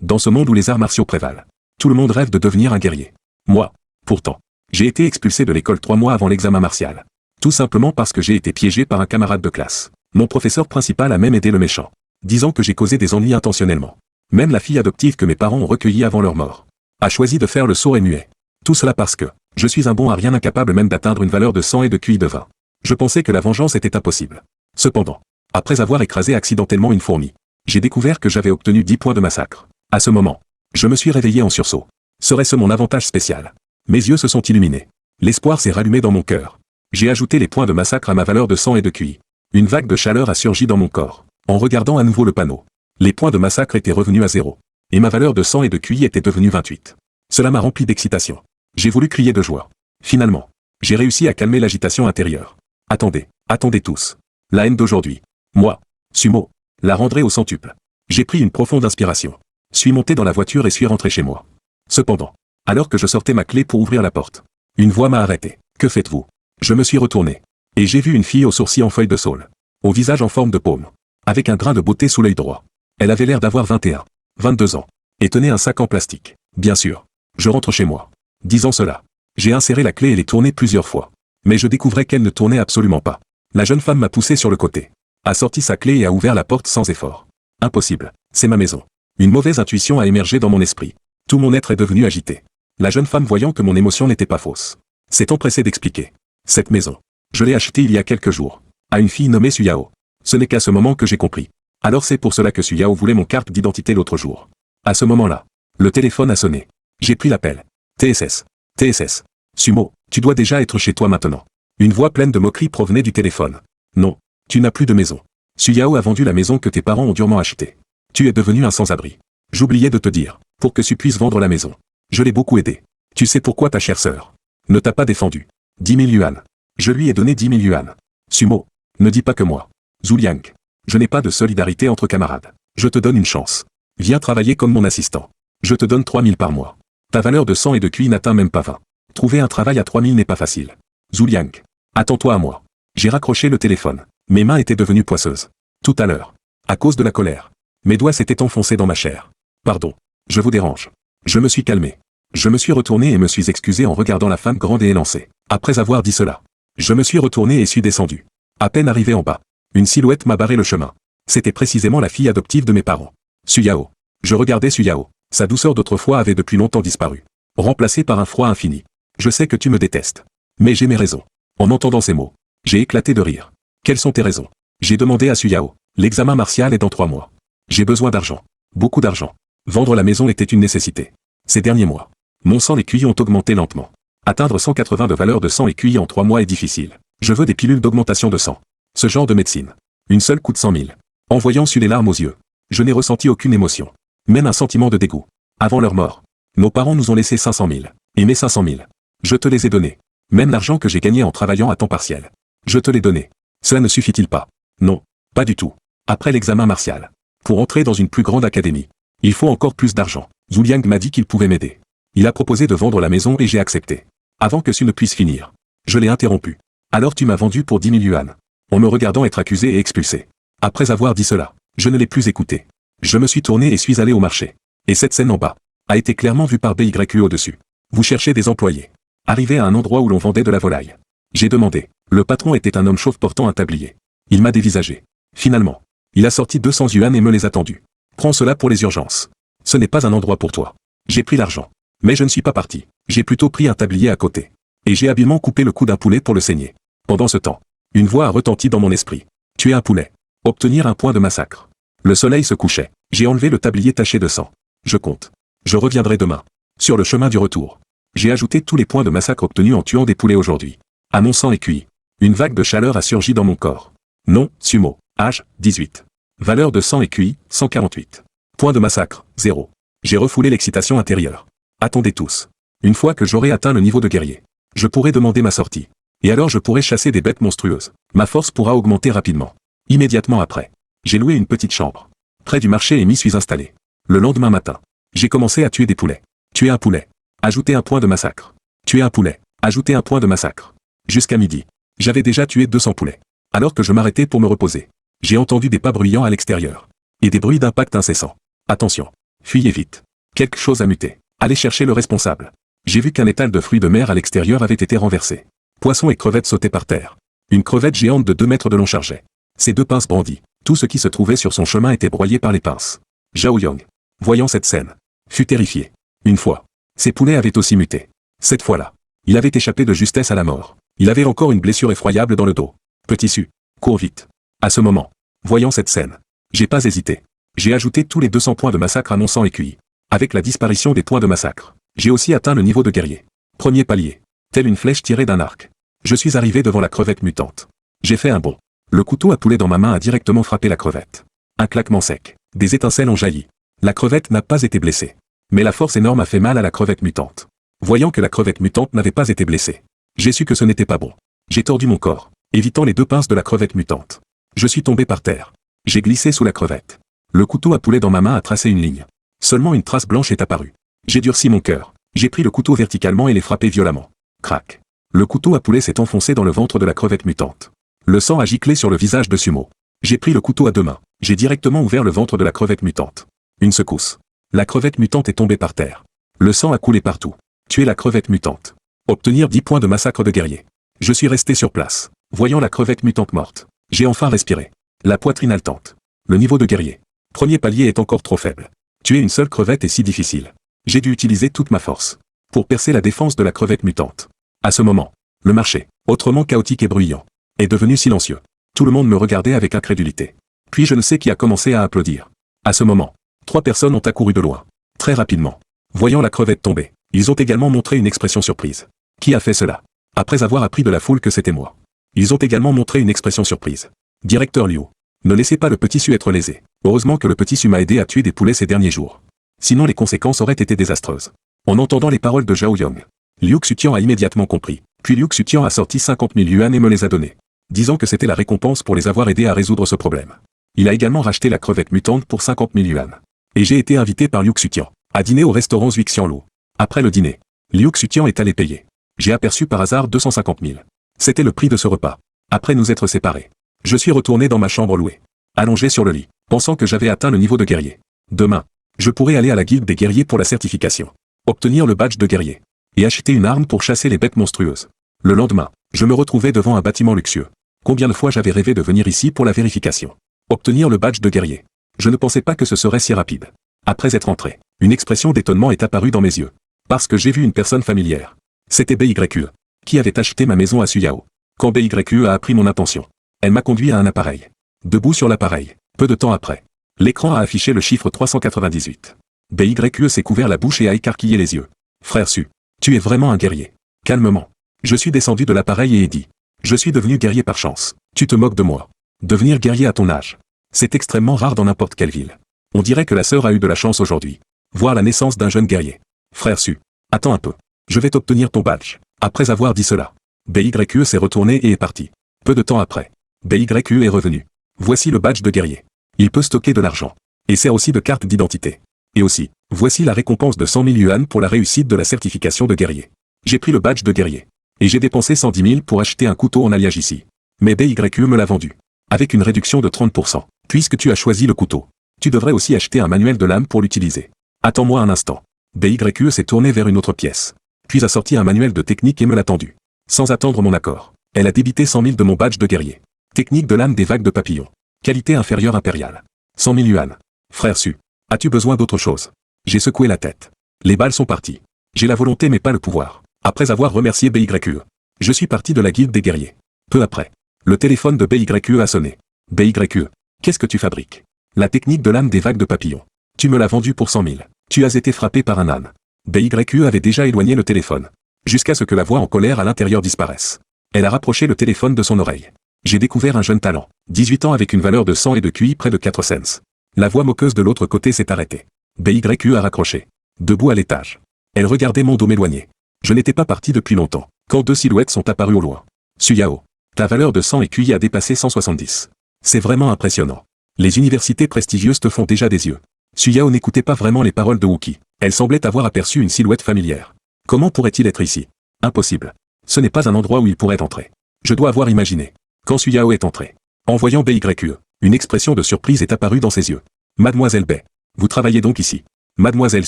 dans ce monde où les arts martiaux prévalent. Tout le monde rêve de devenir un guerrier. Moi, pourtant, j'ai été expulsé de l'école 3 mois avant l'examen martial. Tout simplement parce que j'ai été piégé par un camarade de classe. Mon professeur principal a même aidé le méchant, disant que j'ai causé des ennuis intentionnellement. Même la fille adoptive que mes parents ont recueillie avant leur mort a choisi de faire le sourd et muet. Tout cela parce que je suis un bon à rien, incapable même d'atteindre une valeur de sang et de QI de 20. Je pensais que la vengeance était impossible. Cependant, après avoir écrasé accidentellement une fourmi, j'ai découvert que j'avais obtenu 10 points de massacre. À ce moment, je me suis réveillé en sursaut. Serait-ce mon avantage spécial? Mes yeux se sont illuminés. L'espoir s'est rallumé dans mon cœur. J'ai ajouté les points de massacre à ma valeur de sang et de QI. Une vague de chaleur a surgi dans mon corps. En regardant à nouveau le panneau, les points de massacre étaient revenus à 0. Et ma valeur de sang et de QI était devenue 28. Cela m'a rempli d'excitation. J'ai voulu crier de joie. Finalement, j'ai réussi à calmer l'agitation intérieure. Attendez, attendez tous. La haine d'aujourd'hui. Moi, Sumo, la rendrai au centuple. J'ai pris une profonde inspiration. Suis monté dans la voiture et suis rentré chez moi. Cependant, alors que je sortais ma clé pour ouvrir la porte, une voix m'a arrêté. Que faites-vous? Je me suis retourné. Et j'ai vu une fille aux sourcils en feuille de saule. Au visage en forme de paume. Avec un grain de beauté sous l'œil droit. Elle avait l'air d'avoir 21, 22 ans. Et tenait un sac en plastique. Bien sûr. Je rentre chez moi. Disant cela, j'ai inséré la clé et l'ai tournée plusieurs fois. Mais je découvrais qu'elle ne tournait absolument pas. La jeune femme m'a poussé sur le côté. A sorti sa clé et a ouvert la porte sans effort. Impossible. C'est ma maison. Une mauvaise intuition a émergé dans mon esprit. Tout mon être est devenu agité. La jeune femme, voyant que mon émotion n'était pas fausse, s'est empressée d'expliquer. Cette maison, je l'ai achetée il y a quelques jours, à une fille nommée Suyao. Ce n'est qu'à ce moment que j'ai compris. Alors c'est pour cela que Suyao voulait mon carte d'identité l'autre jour. À ce moment-là, le téléphone a sonné. J'ai pris l'appel. TSS. TSS. Sumo, tu dois déjà être chez toi maintenant. Une voix pleine de moquerie provenait du téléphone. Non, tu n'as plus de maison. Suyao a vendu la maison que tes parents ont durement achetée. Tu es devenu un sans-abri. J'oubliais de te dire, pour que tu puisses vendre la maison. Je l'ai beaucoup aidé. Tu sais pourquoi ta chère sœur ne t'a pas défendu. 10 000 yuan. Je lui ai donné 10 000 yuan. Sumo, ne dis pas que moi. Zuliang. Je n'ai pas de solidarité entre camarades. Je te donne une chance. Viens travailler comme mon assistant. Je te donne 3 000 par mois. Ta valeur de sang et de QI n'atteint même pas 20. Trouver un travail à 3 000 n'est pas facile. Zuliang. Attends-toi à moi. J'ai raccroché le téléphone. Mes mains étaient devenues poisseuses. Tout à l'heure. À cause de la colère. Mes doigts s'étaient enfoncés dans ma chair. Pardon. Je vous dérange. Je me suis calmé. Je me suis retourné et me suis excusé en regardant la femme grande et élancée. Après avoir dit cela, je me suis retourné et suis descendu. À peine arrivé en bas, une silhouette m'a barré le chemin. C'était précisément la fille adoptive de mes parents. Suyao. Je regardais Suyao. Sa douceur d'autrefois avait depuis longtemps disparu. Remplacée par un froid infini. Je sais que tu me détestes. Mais j'ai mes raisons. En entendant ces mots, j'ai éclaté de rire. Quelles sont tes raisons? J'ai demandé à Suyao. L'examen martial est dans 3 mois. J'ai besoin d'argent. Beaucoup d'argent. Vendre la maison était une nécessité. Ces derniers mois, mon sang et QI ont augmenté lentement. Atteindre 180 de valeur de sang et QI en 3 mois est difficile. Je veux des pilules d'augmentation de sang. Ce genre de médecine. Une seule coûte 100 000. En voyant sur les larmes aux yeux, je n'ai ressenti aucune émotion. Même un sentiment de dégoût. Avant leur mort, nos parents nous ont laissé 500 000. Et mes 500 000. Je te les ai donnés. Même l'argent que j'ai gagné en travaillant à temps partiel. Je te l'ai donné. Cela ne suffit-il pas? Non, pas du tout. Après l'examen martial, pour entrer dans une plus grande académie, il faut encore plus d'argent. Zuliang m'a dit qu'il pouvait m'aider. Il a proposé de vendre la maison et j'ai accepté. Avant que tu ne puisses finir, je l'ai interrompu. Alors tu m'as vendu pour 10 000 yuan. En me regardant être accusé et expulsé. Après avoir dit cela, je ne l'ai plus écouté. Je me suis tourné et suis allé au marché. Et cette scène en bas a été clairement vue par BYU au-dessus. Vous cherchez des employés. Arrivé à un endroit où l'on vendait de la volaille. J'ai demandé. Le patron était un homme chauve portant un tablier. Il m'a dévisagé. Finalement, il a sorti 200 yuan et me les a tendus. Prends cela pour les urgences. Ce n'est pas un endroit pour toi. J'ai pris l'argent. Mais je ne suis pas parti. J'ai plutôt pris un tablier à côté. Et j'ai habilement coupé le cou d'un poulet pour le saigner. Pendant ce temps, une voix a retenti dans mon esprit. Tuer un poulet. Obtenir un point de massacre. Le soleil se couchait. J'ai enlevé le tablier taché de sang. Je compte. Je reviendrai demain. Sur le chemin du retour. J'ai ajouté tous les points de massacre obtenus en tuant des poulets aujourd'hui. À mon sang et QI. Une vague de chaleur a surgi dans mon corps. Nom, Sumo. Âge, 18. Valeur de sang et QI, 148. Point de massacre, 0. J'ai refoulé l'excitation intérieure. Attendez tous. Une fois que j'aurai atteint le niveau de guerrier, je pourrai demander ma sortie. Et alors je pourrai chasser des bêtes monstrueuses. Ma force pourra augmenter rapidement. Immédiatement après, j'ai loué une petite chambre. Près du marché et m'y suis installé. Le lendemain matin, j'ai commencé à tuer des poulets. Tuer un poulet. Ajouter un point de massacre. Tuer un poulet. Ajouter un point de massacre. Jusqu'à midi, j'avais déjà tué 200 poulets. Alors que je m'arrêtais pour me reposer, j'ai entendu des pas bruyants à l'extérieur. Et des bruits d'impact incessants. Attention. Fuyez vite. Quelque chose a muté. Allez chercher le responsable. J'ai vu qu'un étal de fruits de mer à l'extérieur avait été renversé. Poissons et crevettes sautaient par terre. Une crevette géante de 2 mètres de long chargeait ses 2 pinces brandies. Tout ce qui se trouvait sur son chemin était broyé par les pinces. Zhao Yang, voyant cette scène, fut terrifié. Une fois, ses poulets avaient aussi muté. Cette fois-là, il avait échappé de justesse à la mort. Il avait encore une blessure effroyable dans le dos. Petit Su, cours vite. À ce moment, voyant cette scène, j'ai pas hésité. J'ai ajouté tous les 200 points de massacre à mon sang et QI. Avec la disparition des points de massacre, j'ai aussi atteint le niveau de guerrier. Premier palier. Telle une flèche tirée d'un arc. Je suis arrivé devant la crevette mutante. J'ai fait un bond. Le couteau à poulet dans ma main a directement frappé la crevette. Un claquement sec. Des étincelles ont jailli. La crevette n'a pas été blessée. Mais la force énorme a fait mal à la crevette mutante. Voyant que la crevette mutante n'avait pas été blessée, j'ai su que ce n'était pas bon. J'ai tordu mon corps, évitant les 2 pinces de la crevette mutante. Je suis tombé par terre. J'ai glissé sous la crevette. Le couteau à poulet dans ma main a tracé une ligne. Seulement une trace blanche est apparue. J'ai durci mon cœur. J'ai pris le couteau verticalement et l'ai frappé violemment. Crac. Le couteau à poulet s'est enfoncé dans le ventre de la crevette mutante. Le sang a giclé sur le visage de Sumo. J'ai pris le couteau à 2 mains. J'ai directement ouvert le ventre de la crevette mutante. Une secousse. La crevette mutante est tombée par terre. Le sang a coulé partout. Tuer la crevette mutante. Obtenir 10 points de massacre de guerrier. Je suis resté sur place. Voyant la crevette mutante morte, j'ai enfin respiré. La poitrine haletante. Le niveau de guerrier. Premier palier est encore trop faible. Tuer une seule crevette est si difficile. J'ai dû utiliser toute ma force pour percer la défense de la crevette mutante. À ce moment, le marché, autrement chaotique et bruyant, est devenu silencieux. Tout le monde me regardait avec incrédulité. Puis je ne sais qui a commencé à applaudir. À ce moment, 3 personnes ont accouru de loin. Très rapidement. Voyant la crevette tomber, ils ont également montré une expression surprise. Qui a fait cela? Après avoir appris de la foule que c'était moi. Ils ont également montré une expression surprise. Directeur Liu. Ne laissez pas le petit Su être lésé. Heureusement que le petit Su m'a aidé à tuer des poulets ces derniers jours. Sinon les conséquences auraient été désastreuses. En entendant les paroles de Zhao Yang, Liu Xutian a immédiatement compris. Puis Liu Xutian a sorti 50 000 yuan et me les a donnés, disant que c'était la récompense pour les avoir aidés à résoudre ce problème. Il a également racheté la crevette mutante pour 50 000 yuan. Et j'ai été invité par Liu Xutian à dîner au restaurant Zuixianlu. Après le dîner, Liu Xutian est allé payer. J'ai aperçu par hasard 250 000. C'était le prix de ce repas. Après nous être séparés, je suis retourné dans ma chambre louée. Allongé sur le lit, pensant que j'avais atteint le niveau de guerrier. Demain, je pourrai aller à la guilde des guerriers pour la certification, obtenir le badge de guerrier, et acheter une arme pour chasser les bêtes monstrueuses. Le lendemain, je me retrouvais devant un bâtiment luxueux. Combien de fois j'avais rêvé de venir ici pour la vérification, obtenir le badge de guerrier. Je ne pensais pas que ce serait si rapide. Après être entré, une expression d'étonnement est apparue dans mes yeux. Parce que j'ai vu une personne familière. C'était BYQE, qui avait acheté ma maison à Suyao. Quand BYQE a appris mon intention, elle m'a conduit à un appareil. Debout sur l'appareil, peu de temps après, l'écran a affiché le chiffre 398. BYQE s'est couvert la bouche et a écarquillé les yeux. Frère Su, tu es vraiment un guerrier. Calmement. Je suis descendu de l'appareil et ai dit. Je suis devenu guerrier par chance. Tu te moques de moi. Devenir guerrier à ton âge. C'est extrêmement rare dans n'importe quelle ville. On dirait que la sœur a eu de la chance aujourd'hui. Voir la naissance d'un jeune guerrier. Frère Su, attends un peu. Je vais t'obtenir ton badge. Après avoir dit cela, BYQE s'est retourné et est parti. Peu de temps après, BYQE est revenu. Voici le badge de guerrier. Il peut stocker de l'argent. Et sert aussi de carte d'identité. Et aussi, voici la récompense de 100 000 yuan pour la réussite de la certification de guerrier. J'ai pris le badge de guerrier. Et j'ai dépensé 110 000 pour acheter un couteau en alliage ici. Mais BYQE me l'a vendu. Avec une réduction de 30%. Puisque tu as choisi le couteau, tu devrais aussi acheter un manuel de lame pour l'utiliser. Attends-moi un instant. BYQE s'est tourné vers une autre pièce. Puis a sorti un manuel de technique et me l'a tendu. Sans attendre mon accord, elle a débité 100 000 de mon badge de guerrier. Technique de lame des vagues de papillon. Qualité inférieure impériale. 100 000 yuan. Frère Su, as-tu besoin d'autre chose? J'ai secoué la tête. Les balles sont parties. J'ai la volonté mais pas le pouvoir. Après avoir remercié BYQE, je suis parti de la guilde des guerriers. Peu après, le téléphone de BYQE a sonné. BYQE, qu'est-ce que tu fabriques? La technique de lame des vagues de papillon. Tu me l'as vendue pour 100 000. Tu as été frappé par un âne. BYQE avait déjà éloigné le téléphone. Jusqu'à ce que la voix en colère à l'intérieur disparaisse. Elle a rapproché le téléphone de son oreille. J'ai découvert un jeune talent. 18 ans avec une valeur de 100 et de QI près de 4 cents. La voix moqueuse de l'autre côté s'est arrêtée. BYQE a raccroché. Debout à l'étage. Elle regardait mon dos m'éloigner. Je n'étais pas parti depuis longtemps, quand 2 silhouettes sont apparues au loin. Suyao. Ta valeur de 100 et QI a dépassé 170. C'est vraiment impressionnant. Les universités prestigieuses te font déjà des yeux. Suyao n'écoutait pas vraiment les paroles de Wookie. Elle semblait avoir aperçu une silhouette familière. Comment pourrait-il être ici? Impossible. Ce n'est pas un endroit où il pourrait entrer. Je dois avoir imaginé. Quand Suyao est entré, en voyant BYQE, une expression de surprise est apparue dans ses yeux. Mademoiselle Bay, vous travaillez donc ici. Mademoiselle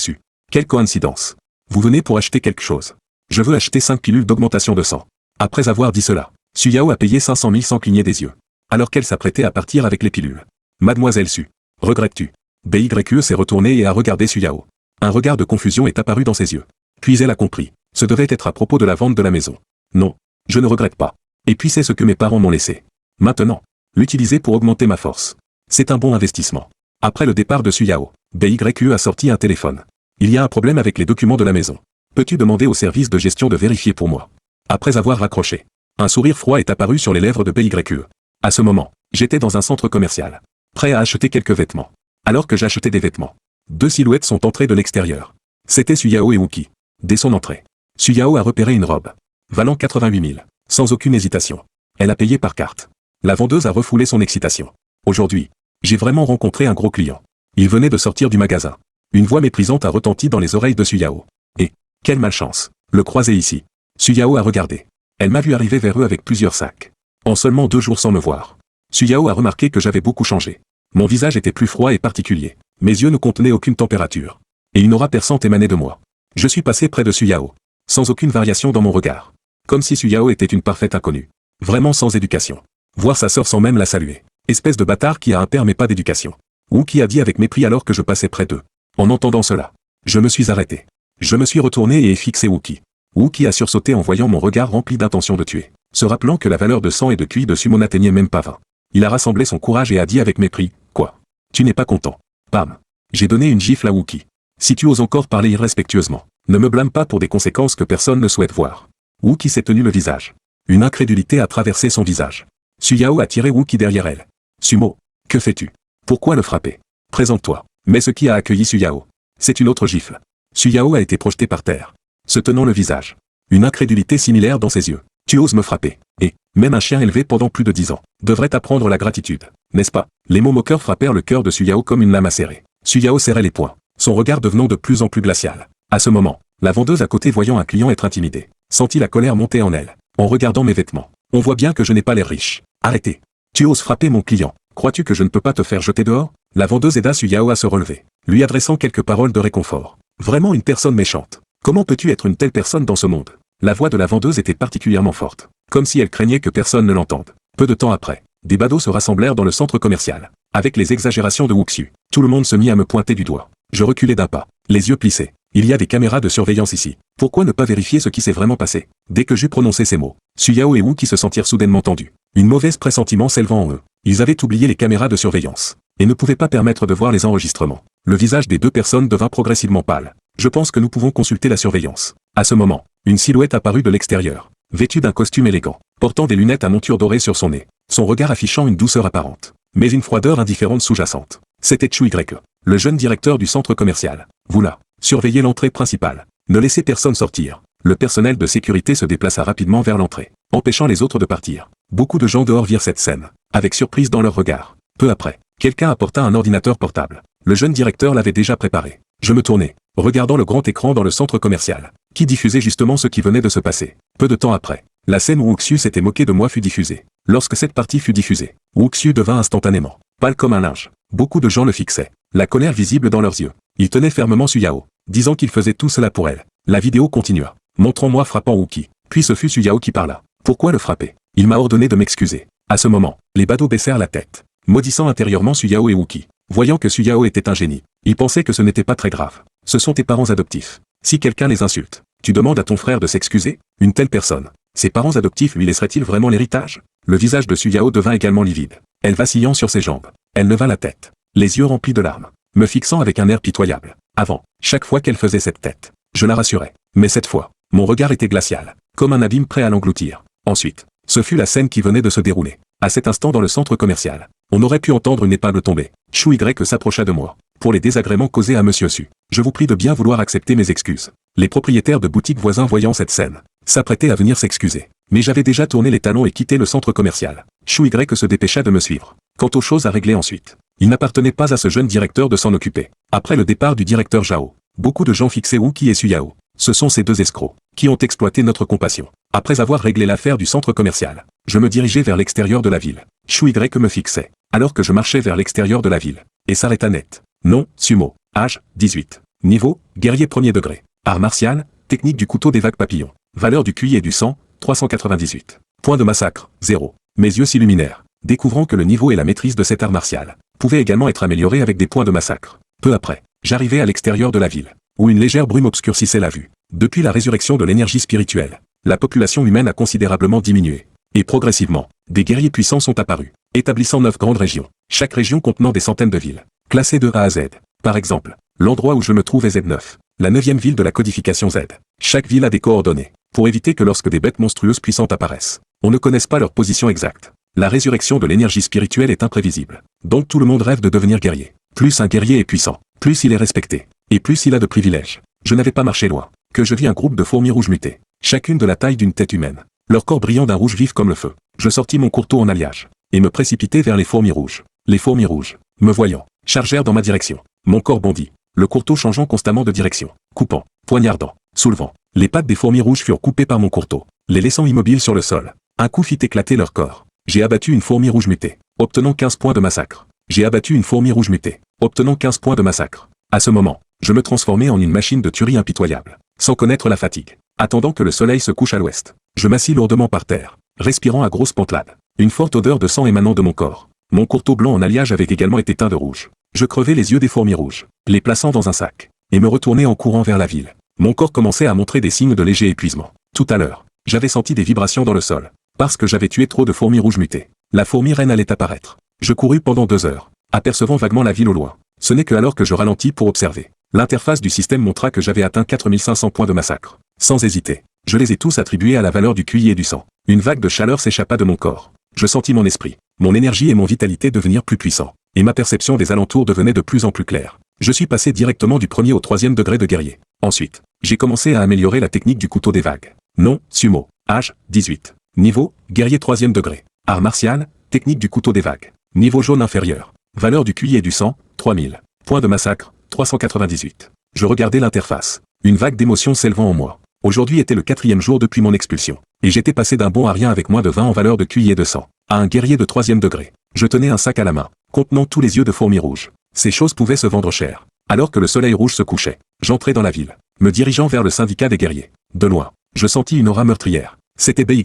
Su. Quelle coïncidence. Vous venez pour acheter quelque chose. Je veux acheter 5 pilules d'augmentation de sang. Après avoir dit cela, Su Yao a payé 500 000 sans cligner des yeux. Alors qu'elle s'apprêtait à partir avec les pilules. Mademoiselle Su. Regrettes-tu? BYE s'est retournée et a regardé Su Yao. Un regard de confusion est apparu dans ses yeux. Puis elle a compris. Ce devait être à propos de la vente de la maison. Non. Je ne regrette pas. Et puis c'est ce que mes parents m'ont laissé. Maintenant, l'utiliser pour augmenter ma force. C'est un bon investissement. Après le départ de Su Yao, BYE a sorti un téléphone. Il y a un problème avec les documents de la maison. Peux-tu demander au service de gestion de vérifier pour moi? Après avoir raccroché, un sourire froid est apparu sur les lèvres de BYE. À ce moment, j'étais dans un centre commercial, prêt à acheter quelques vêtements. Alors que j'achetais des vêtements, deux silhouettes sont entrées de l'extérieur. C'était Su Yao et Wookie. Dès son entrée, Su Yao a repéré une robe, valant 88 000, sans aucune hésitation. Elle a payé par carte. La vendeuse a refoulé son excitation. Aujourd'hui, j'ai vraiment rencontré un gros client. Il venait de sortir du magasin. Une voix méprisante a retenti dans les oreilles de Su Yao. Et, quelle malchance, le croiser ici. Su Yao a regardé. Elle m'a vu arriver vers eux avec plusieurs sacs. En seulement 2 jours sans me voir. Su Yao a remarqué que j'avais beaucoup changé. Mon visage était plus froid et particulier. Mes yeux ne contenaient aucune température. Et une aura perçante émanait de moi. Je suis passé près de Su Yao. Sans aucune variation dans mon regard. Comme si Su Yao était une parfaite inconnue. Vraiment sans éducation. Voir sa sœur sans même la saluer. Espèce de bâtard qui a un père mais pas d'éducation. Wookie a dit avec mépris alors que je passais près d'eux. En entendant cela, je me suis arrêté. Je me suis retourné et ai fixé Wookie. Wookie a sursauté en voyant mon regard rempli d'intention de tuer. Se rappelant que la valeur de sang et de QI de Sumo n'atteignait même pas 20. Il a rassemblé son courage et a dit avec mépris, quoi? Tu n'es pas content. Bam. J'ai donné une gifle à Wookie. Si tu oses encore parler irrespectueusement, ne me blâme pas pour des conséquences que personne ne souhaite voir. Wookie s'est tenu le visage. Une incrédulité a traversé son visage. Su Yao a tiré Wookie derrière elle. Sumo, que fais-tu? Pourquoi le frapper? Présente-toi. Mais ce qui a accueilli Su Yao, c'est une autre gifle. Su Yao a été projeté par terre, se tenant le visage. Une incrédulité similaire dans ses yeux. Tu oses me frapper. Et, même un chien élevé pendant plus de 10 ans, devrait apprendre la gratitude, n'est-ce pas? Les mots moqueurs frappèrent le cœur de Su Yao comme une lame acérée. Su Yao serrait les poings, son regard devenant de plus en plus glacial. À ce moment, la vendeuse à côté voyant un client être intimidé, sentit la colère monter en elle. En regardant mes vêtements, on voit bien que je n'ai pas l'air riche. Arrêtez. Tu oses frapper mon client. Crois-tu que je ne peux pas te faire jeter dehors? La vendeuse aida Su Yao à se relever, lui adressant quelques paroles de réconfort. Vraiment une personne méchante. Comment peux-tu être une telle personne dans ce monde? La voix de la vendeuse était particulièrement forte, comme si elle craignait que personne ne l'entende. Peu de temps après, des badauds se rassemblèrent dans le centre commercial. Avec les exagérations de Wuxiu, tout le monde se mit à me pointer du doigt. Je reculai d'un pas, les yeux plissés. Il y a des caméras de surveillance ici. Pourquoi ne pas vérifier ce qui s'est vraiment passé? Dès que j'eus prononcé ces mots, Su Yao et Wookie se sentirent soudainement tendus. Une mauvaise pressentiment s'élevant en eux. Ils avaient oublié les caméras de surveillance, et ne pouvaient pas permettre de voir les enregistrements. Le visage des deux personnes devint progressivement pâle. Je pense que nous pouvons consulter la surveillance. À ce moment, une silhouette apparut de l'extérieur, vêtue d'un costume élégant, portant des lunettes à monture dorée sur son nez, son regard affichant une douceur apparente, mais une froideur indifférente sous-jacente. C'était Chu Y, le jeune directeur du centre commercial. Vous là, surveillez l'entrée principale. Ne laissez personne sortir. Le personnel de sécurité se déplaça rapidement vers l'entrée, empêchant les autres de partir. Beaucoup de gens dehors virent cette scène, avec surprise dans leur regard. Peu après, quelqu'un apporta un ordinateur portable. Le jeune directeur l'avait déjà préparé. Je me tournai, regardant le grand écran dans le centre commercial, qui diffusait justement ce qui venait de se passer. Peu de temps après, la scène où Wuxiu s'était moqué de moi fut diffusée. Lorsque cette partie fut diffusée, Wuxiu devint instantanément pâle comme un linge. Beaucoup de gens le fixaient, la colère visible dans leurs yeux. Ils tenaient fermement Su Yao, disant qu'il faisait tout cela pour elle. La vidéo continua, montrant moi frappant Wookie. Puis ce fut Su Yao qui parla. Pourquoi le frapper? Il m'a ordonné de m'excuser. À ce moment, les badauds baissèrent la tête, maudissant intérieurement Su Yao et Wookie. Voyant que Su Yao était un génie, ils pensaient que ce n'était pas très grave. Ce sont tes parents adoptifs. Si quelqu'un les insulte, tu demandes à ton frère de s'excuser? Une telle personne, ses parents adoptifs lui laisseraient-ils vraiment l'héritage? Le visage de Su Yao devint également livide. Elle vacillant sur ses jambes, elle leva la tête, les yeux remplis de larmes, me fixant avec un air pitoyable. Avant, chaque fois qu'elle faisait cette tête, je la rassurais. Mais cette fois, mon regard était glacial, comme un abîme prêt à l'engloutir. Ensuite, ce fut la scène qui venait de se dérouler. À cet instant dans le centre commercial, on aurait pu entendre une épingle tomber. Chu Y s'approcha de moi, pour les désagréments causés à Monsieur Su. Je vous prie de bien vouloir accepter mes excuses. Les propriétaires de boutiques voisins voyant cette scène, s'apprêtaient à venir s'excuser. Mais j'avais déjà tourné les talons et quitté le centre commercial. Chu Y se dépêcha de me suivre. Quant aux choses à régler ensuite, il n'appartenait pas à ce jeune directeur de s'en occuper. Après le départ du directeur Zhao, beaucoup de gens fixaient Wookie et Su Yao. Ce sont ces deux escrocs qui ont exploité notre compassion. Après avoir réglé l'affaire du centre commercial, je me dirigeais vers l'extérieur de la ville. Chu Y me fixait, alors que je marchais vers l'extérieur de la ville, et s'arrêta net. Nom, Sumo. Âge, 18. Niveau, guerrier premier degré. Art martial, technique du couteau des vagues papillons. Valeur du QI et du sang, 398. Point de massacre, 0. Mes yeux s'illuminèrent, découvrant que le niveau et la maîtrise de cet art martial pouvaient également être améliorés avec des points de massacre. Peu après, j'arrivais à l'extérieur de la ville, où une légère brume obscurcissait la vue. Depuis la résurrection de l'énergie spirituelle, la population humaine a considérablement diminué. Et progressivement, des guerriers puissants sont apparus, établissant 9 grandes régions, chaque région contenant des centaines de villes, classées de A à Z. Par exemple, l'endroit où je me trouve est Z9, la 9e ville de la codification Z. Chaque ville a des coordonnées, pour éviter que lorsque des bêtes monstrueuses puissantes apparaissent, on ne connaisse pas leur position exacte. La résurrection de l'énergie spirituelle est imprévisible, donc tout le monde rêve de devenir guerrier. Plus un guerrier est puissant, plus il est respecté, et plus il a de privilèges. Je n'avais pas marché loin, que je vis un groupe de fourmis rouges mutées, chacune de la taille d'une tête humaine, leur corps brillant d'un rouge vif comme le feu. Je sortis mon couteau en alliage, et me précipitai vers les fourmis rouges. Les fourmis rouges, me voyant, chargèrent dans ma direction. Mon corps bondit, le couteau changeant constamment de direction, coupant, poignardant, soulevant. Les pattes des fourmis rouges furent coupées par mon couteau, les laissant immobiles sur le sol. Un coup fit éclater leur corps. J'ai abattu une fourmi rouge mutée, obtenant 15 points de massacre. J'ai abattu une fourmi rouge mutée, obtenant 15 points de massacre. À ce moment, je me transformais en une machine de tuerie impitoyable, sans connaître la fatigue. Attendant que le soleil se couche à l'ouest, je m'assis lourdement par terre, respirant à grosses pantelades. Une forte odeur de sang émanant de mon corps. Mon couteau blanc en alliage avait également été teint de rouge. Je crevais les yeux des fourmis rouges, les plaçant dans un sac, et me retournais en courant vers la ville. Mon corps commençait à montrer des signes de léger épuisement. Tout à l'heure, j'avais senti des vibrations dans le sol, parce que j'avais tué trop de fourmis rouges mutées. La fourmi reine allait apparaître. Je courus pendant 2 heures, apercevant vaguement la ville au loin. Ce n'est que alors que je ralentis pour observer. L'interface du système montra que j'avais atteint 4500 points de massacre. Sans hésiter, je les ai tous attribués à la valeur du QI et du sang. Une vague de chaleur s'échappa de mon corps. Je sentis mon esprit, mon énergie et mon vitalité devenir plus puissants, et ma perception des alentours devenait de plus en plus claire. Je suis passé directement du 1er au 3e degré de guerrier. Ensuite, j'ai commencé à améliorer la technique du couteau des vagues. Nom, Sumo. Âge, 18. Niveau, guerrier 3e degré. Art martial, technique du couteau des vagues. Niveau jaune inférieur. Valeur du QI et du sang, 3000. Point de massacre, 398. Je regardais l'interface. Une vague d'émotions s'élevant en moi. Aujourd'hui était le 4e jour depuis mon expulsion. Et j'étais passé d'un bon à rien avec moins de 20 en valeur de QI et de sang, à un guerrier de 3e degré. Je tenais un sac à la main, contenant tous les yeux de fourmis rouges. Ces choses pouvaient se vendre cher. Alors que le soleil rouge se couchait, j'entrais dans la ville, me dirigeant vers le syndicat des guerriers. De loin, je sentis une aura meurtrière. C'était BYE.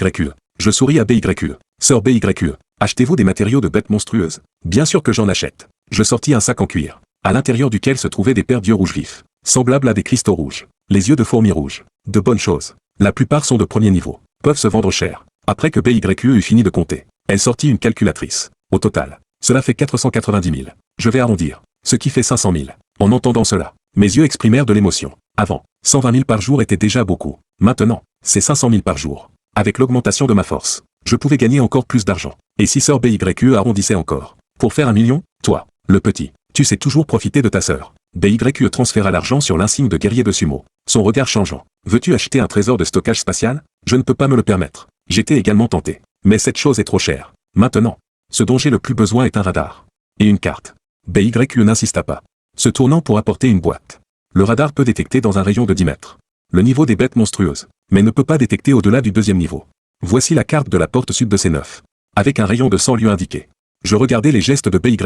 Je souris à BYE. Sœur BYE, achetez-vous des matériaux de bêtes monstrueuses? Bien sûr que j'en achète. Je sortis un sac en cuir, à l'intérieur duquel se trouvaient des paires d'yeux rouges vifs, semblables à des cristaux rouges. Les yeux de fourmis rouges. De bonnes choses. La plupart sont de 1er niveau. Peuvent se vendre cher. Après que BYE eut fini de compter, elle sortit une calculatrice. Au total, cela fait 490 000. Je vais arrondir. Ce qui fait 500 000. En entendant cela, mes yeux exprimèrent de l'émotion. Avant, 120 000 par jour était déjà beaucoup. Maintenant, c'est 500 000 par jour. Avec l'augmentation de ma force, je pouvais gagner encore plus d'argent. Et si sœur BYE arrondissait encore, pour faire 1 million, toi, le petit, tu sais toujours profiter de ta sœur. BYE transféra l'argent sur l'insigne de guerrier de sumo, son regard changeant. Veux-tu acheter un trésor de stockage spatial? Je ne peux pas me le permettre. J'étais également tenté. Mais cette chose est trop chère. Maintenant, ce dont j'ai le plus besoin est un radar. Et une carte. BYE n'insista pas, se tournant pour apporter une boîte. Le radar peut détecter dans un rayon de 10 mètres le niveau des bêtes monstrueuses, mais ne peut pas détecter au-delà du 2e niveau. Voici la carte de la porte sud de C9, avec un rayon de 100 lieues indiqué. Je regardais les gestes de BYE.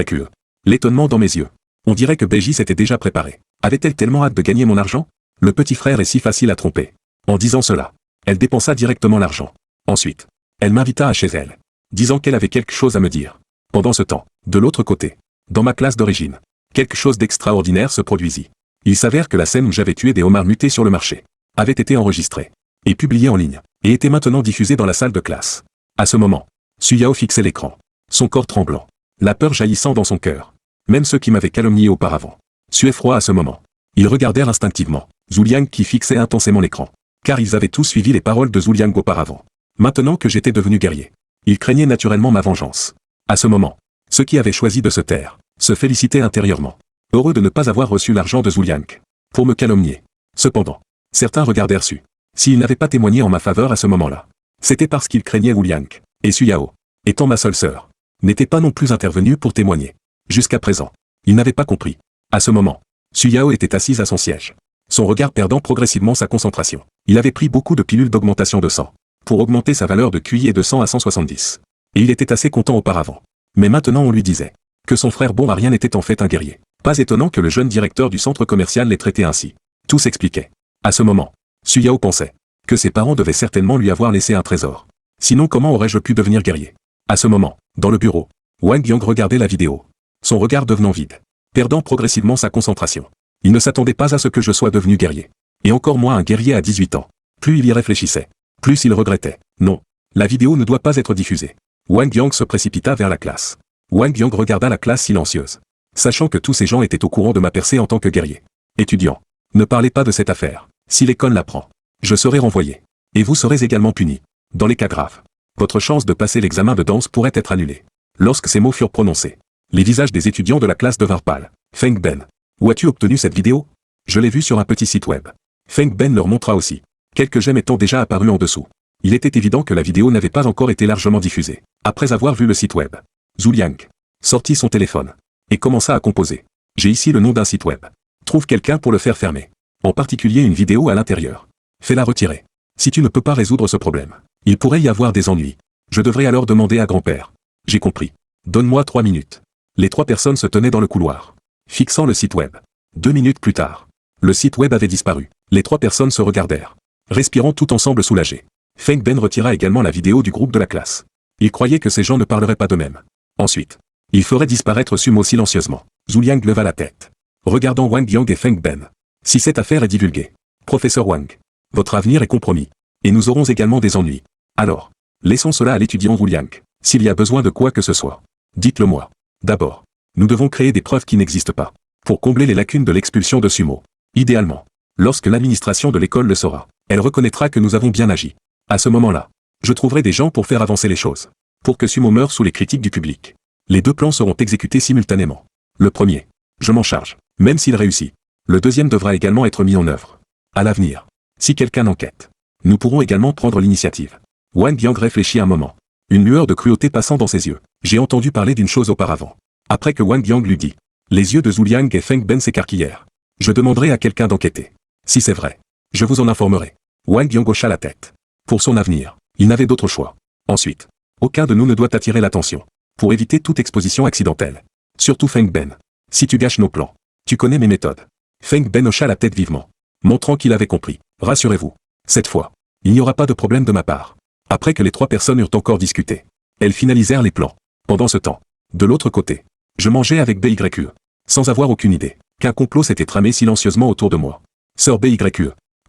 L'étonnement dans mes yeux. On dirait que BJ s'était déjà préparée. Avait-elle tellement hâte de gagner mon argent? Le petit frère est si facile à tromper. En disant cela, elle dépensa directement l'argent. Ensuite, elle m'invita à chez elle, disant qu'elle avait quelque chose à me dire. Pendant ce temps, de l'autre côté, dans ma classe d'origine, quelque chose d'extraordinaire se produisit. Il s'avère que la scène où j'avais tué des homards mutés sur le marché avait été enregistrée et publiée en ligne, et était maintenant diffusée dans la salle de classe. À ce moment, Suyao fixait l'écran, son corps tremblant, la peur jaillissant dans son cœur. Même ceux qui m'avaient calomnié auparavant suaient froid à ce moment. Ils regardèrent instinctivement Zhu Liang qui fixait intensément l'écran, car ils avaient tous suivi les paroles de Zhu Liang auparavant. Maintenant que j'étais devenu guerrier, ils craignaient naturellement ma vengeance. À ce moment, ceux qui avaient choisi de se taire se félicitaient intérieurement, heureux de ne pas avoir reçu l'argent de Zhu Liang pour me calomnier. Cependant, certains regardèrent Su. S'ils n'avaient pas témoigné en ma faveur à ce moment-là, c'était parce qu'ils craignaient Wu Liang, et Suyao, étant ma seule sœur, n'était pas non plus intervenu pour témoigner. Jusqu'à présent, ils n'avaient pas compris. À ce moment, Suyao était assise à son siège, son regard perdant progressivement sa concentration. Il avait pris beaucoup de pilules d'augmentation de sang, pour augmenter sa valeur de QI et de sang à 170. Et il était assez content auparavant. Mais maintenant on lui disait que son frère bon à rien était en fait un guerrier, Pas étonnant que le jeune directeur du centre commercial l'ait traité ainsi. Tout s'expliquait. À ce moment, Su Yao pensait que ses parents devaient certainement lui avoir laissé un trésor. Sinon comment aurais-je pu devenir guerrier? À ce moment, dans le bureau, Wang Yang regardait la vidéo. Son regard devenant vide, perdant progressivement sa concentration. Il ne s'attendait pas à ce que je sois devenu guerrier. Et encore moins un guerrier à 18 ans. Plus il y réfléchissait, plus il regrettait. Non, la vidéo ne doit pas être diffusée. Wang Yang se précipita vers la classe. Wang Yang regarda la classe silencieuse. Sachant que tous ces gens étaient au courant de ma percée en tant que guerrier. Étudiant, ne parlez pas de cette affaire. Si l'école l'apprend, je serai renvoyé. Et vous serez également puni. Dans les cas graves, votre chance de passer l'examen de danse pourrait être annulée. Lorsque ces mots furent prononcés, les visages des étudiants de la classe devinrent pâles. Feng Ben, où as-tu obtenu cette vidéo? Je l'ai vue sur un petit site web. Feng Ben leur montra aussi. Quelques j'aime étant déjà apparus en dessous. Il était évident que la vidéo n'avait pas encore été largement diffusée. Après avoir vu le site web, Zhu Liang sortit son téléphone et commença à composer. J'ai ici le nom d'un site web. Trouve quelqu'un pour le faire fermer. En particulier une vidéo à l'intérieur. Fais-la retirer. Si tu ne peux pas résoudre ce problème, il pourrait y avoir des ennuis. Je devrais alors demander à grand-père. J'ai compris. Donne-moi 3 minutes. Les 3 personnes se tenaient dans le couloir, fixant le site web. 2 minutes plus tard, le site web avait disparu. Les 3 personnes se regardèrent, respirant tout ensemble soulagés. Feng Ben retira également la vidéo du groupe de la classe. Il croyait que ces gens ne parleraient pas d'eux-mêmes. Ensuite, il ferait disparaître Sumo silencieusement. Zhu Liang leva la tête, regardant Wang Yang et Feng Ben. Si cette affaire est divulguée, professeur Wang, votre avenir est compromis. Et nous aurons également des ennuis. Alors, laissons cela à l'étudiant Zhu Liang. S'il y a besoin de quoi que ce soit, dites-le moi. D'abord, nous devons créer des preuves qui n'existent pas, pour combler les lacunes de l'expulsion de Sumo. Idéalement, lorsque l'administration de l'école le saura, elle reconnaîtra que nous avons bien agi. À ce moment-là, je trouverai des gens pour faire avancer les choses, pour que Sumo meure sous les critiques du public. Les 2 plans seront exécutés simultanément. Le premier, je m'en charge, même s'il réussit. Le deuxième devra également être mis en œuvre. À l'avenir, si quelqu'un enquête, nous pourrons également prendre l'initiative. Wang Yang réfléchit un moment. Une lueur de cruauté passant dans ses yeux. J'ai entendu parler d'une chose auparavant. Après que Wang Yang lui dit, les yeux de Zhu Liang et Feng Ben s'écarquillèrent. Je demanderai à quelqu'un d'enquêter. Si c'est vrai, je vous en informerai. Wang Yang hocha la tête. Pour son avenir, il n'avait d'autre choix. Ensuite, aucun de nous ne doit attirer l'attention. Pour éviter toute exposition accidentelle. Surtout Feng Ben. Si tu gâches nos plans, tu connais mes méthodes. Feng Ben hocha la tête vivement, montrant qu'il avait compris. Rassurez-vous. Cette fois, il n'y aura pas de problème de ma part. Après que les 3 personnes eurent encore discuté, elles finalisèrent les plans. Pendant ce temps, de l'autre côté, je mangeais avec BYE, sans avoir aucune idée qu'un complot s'était tramé silencieusement autour de moi. Sœur BYE,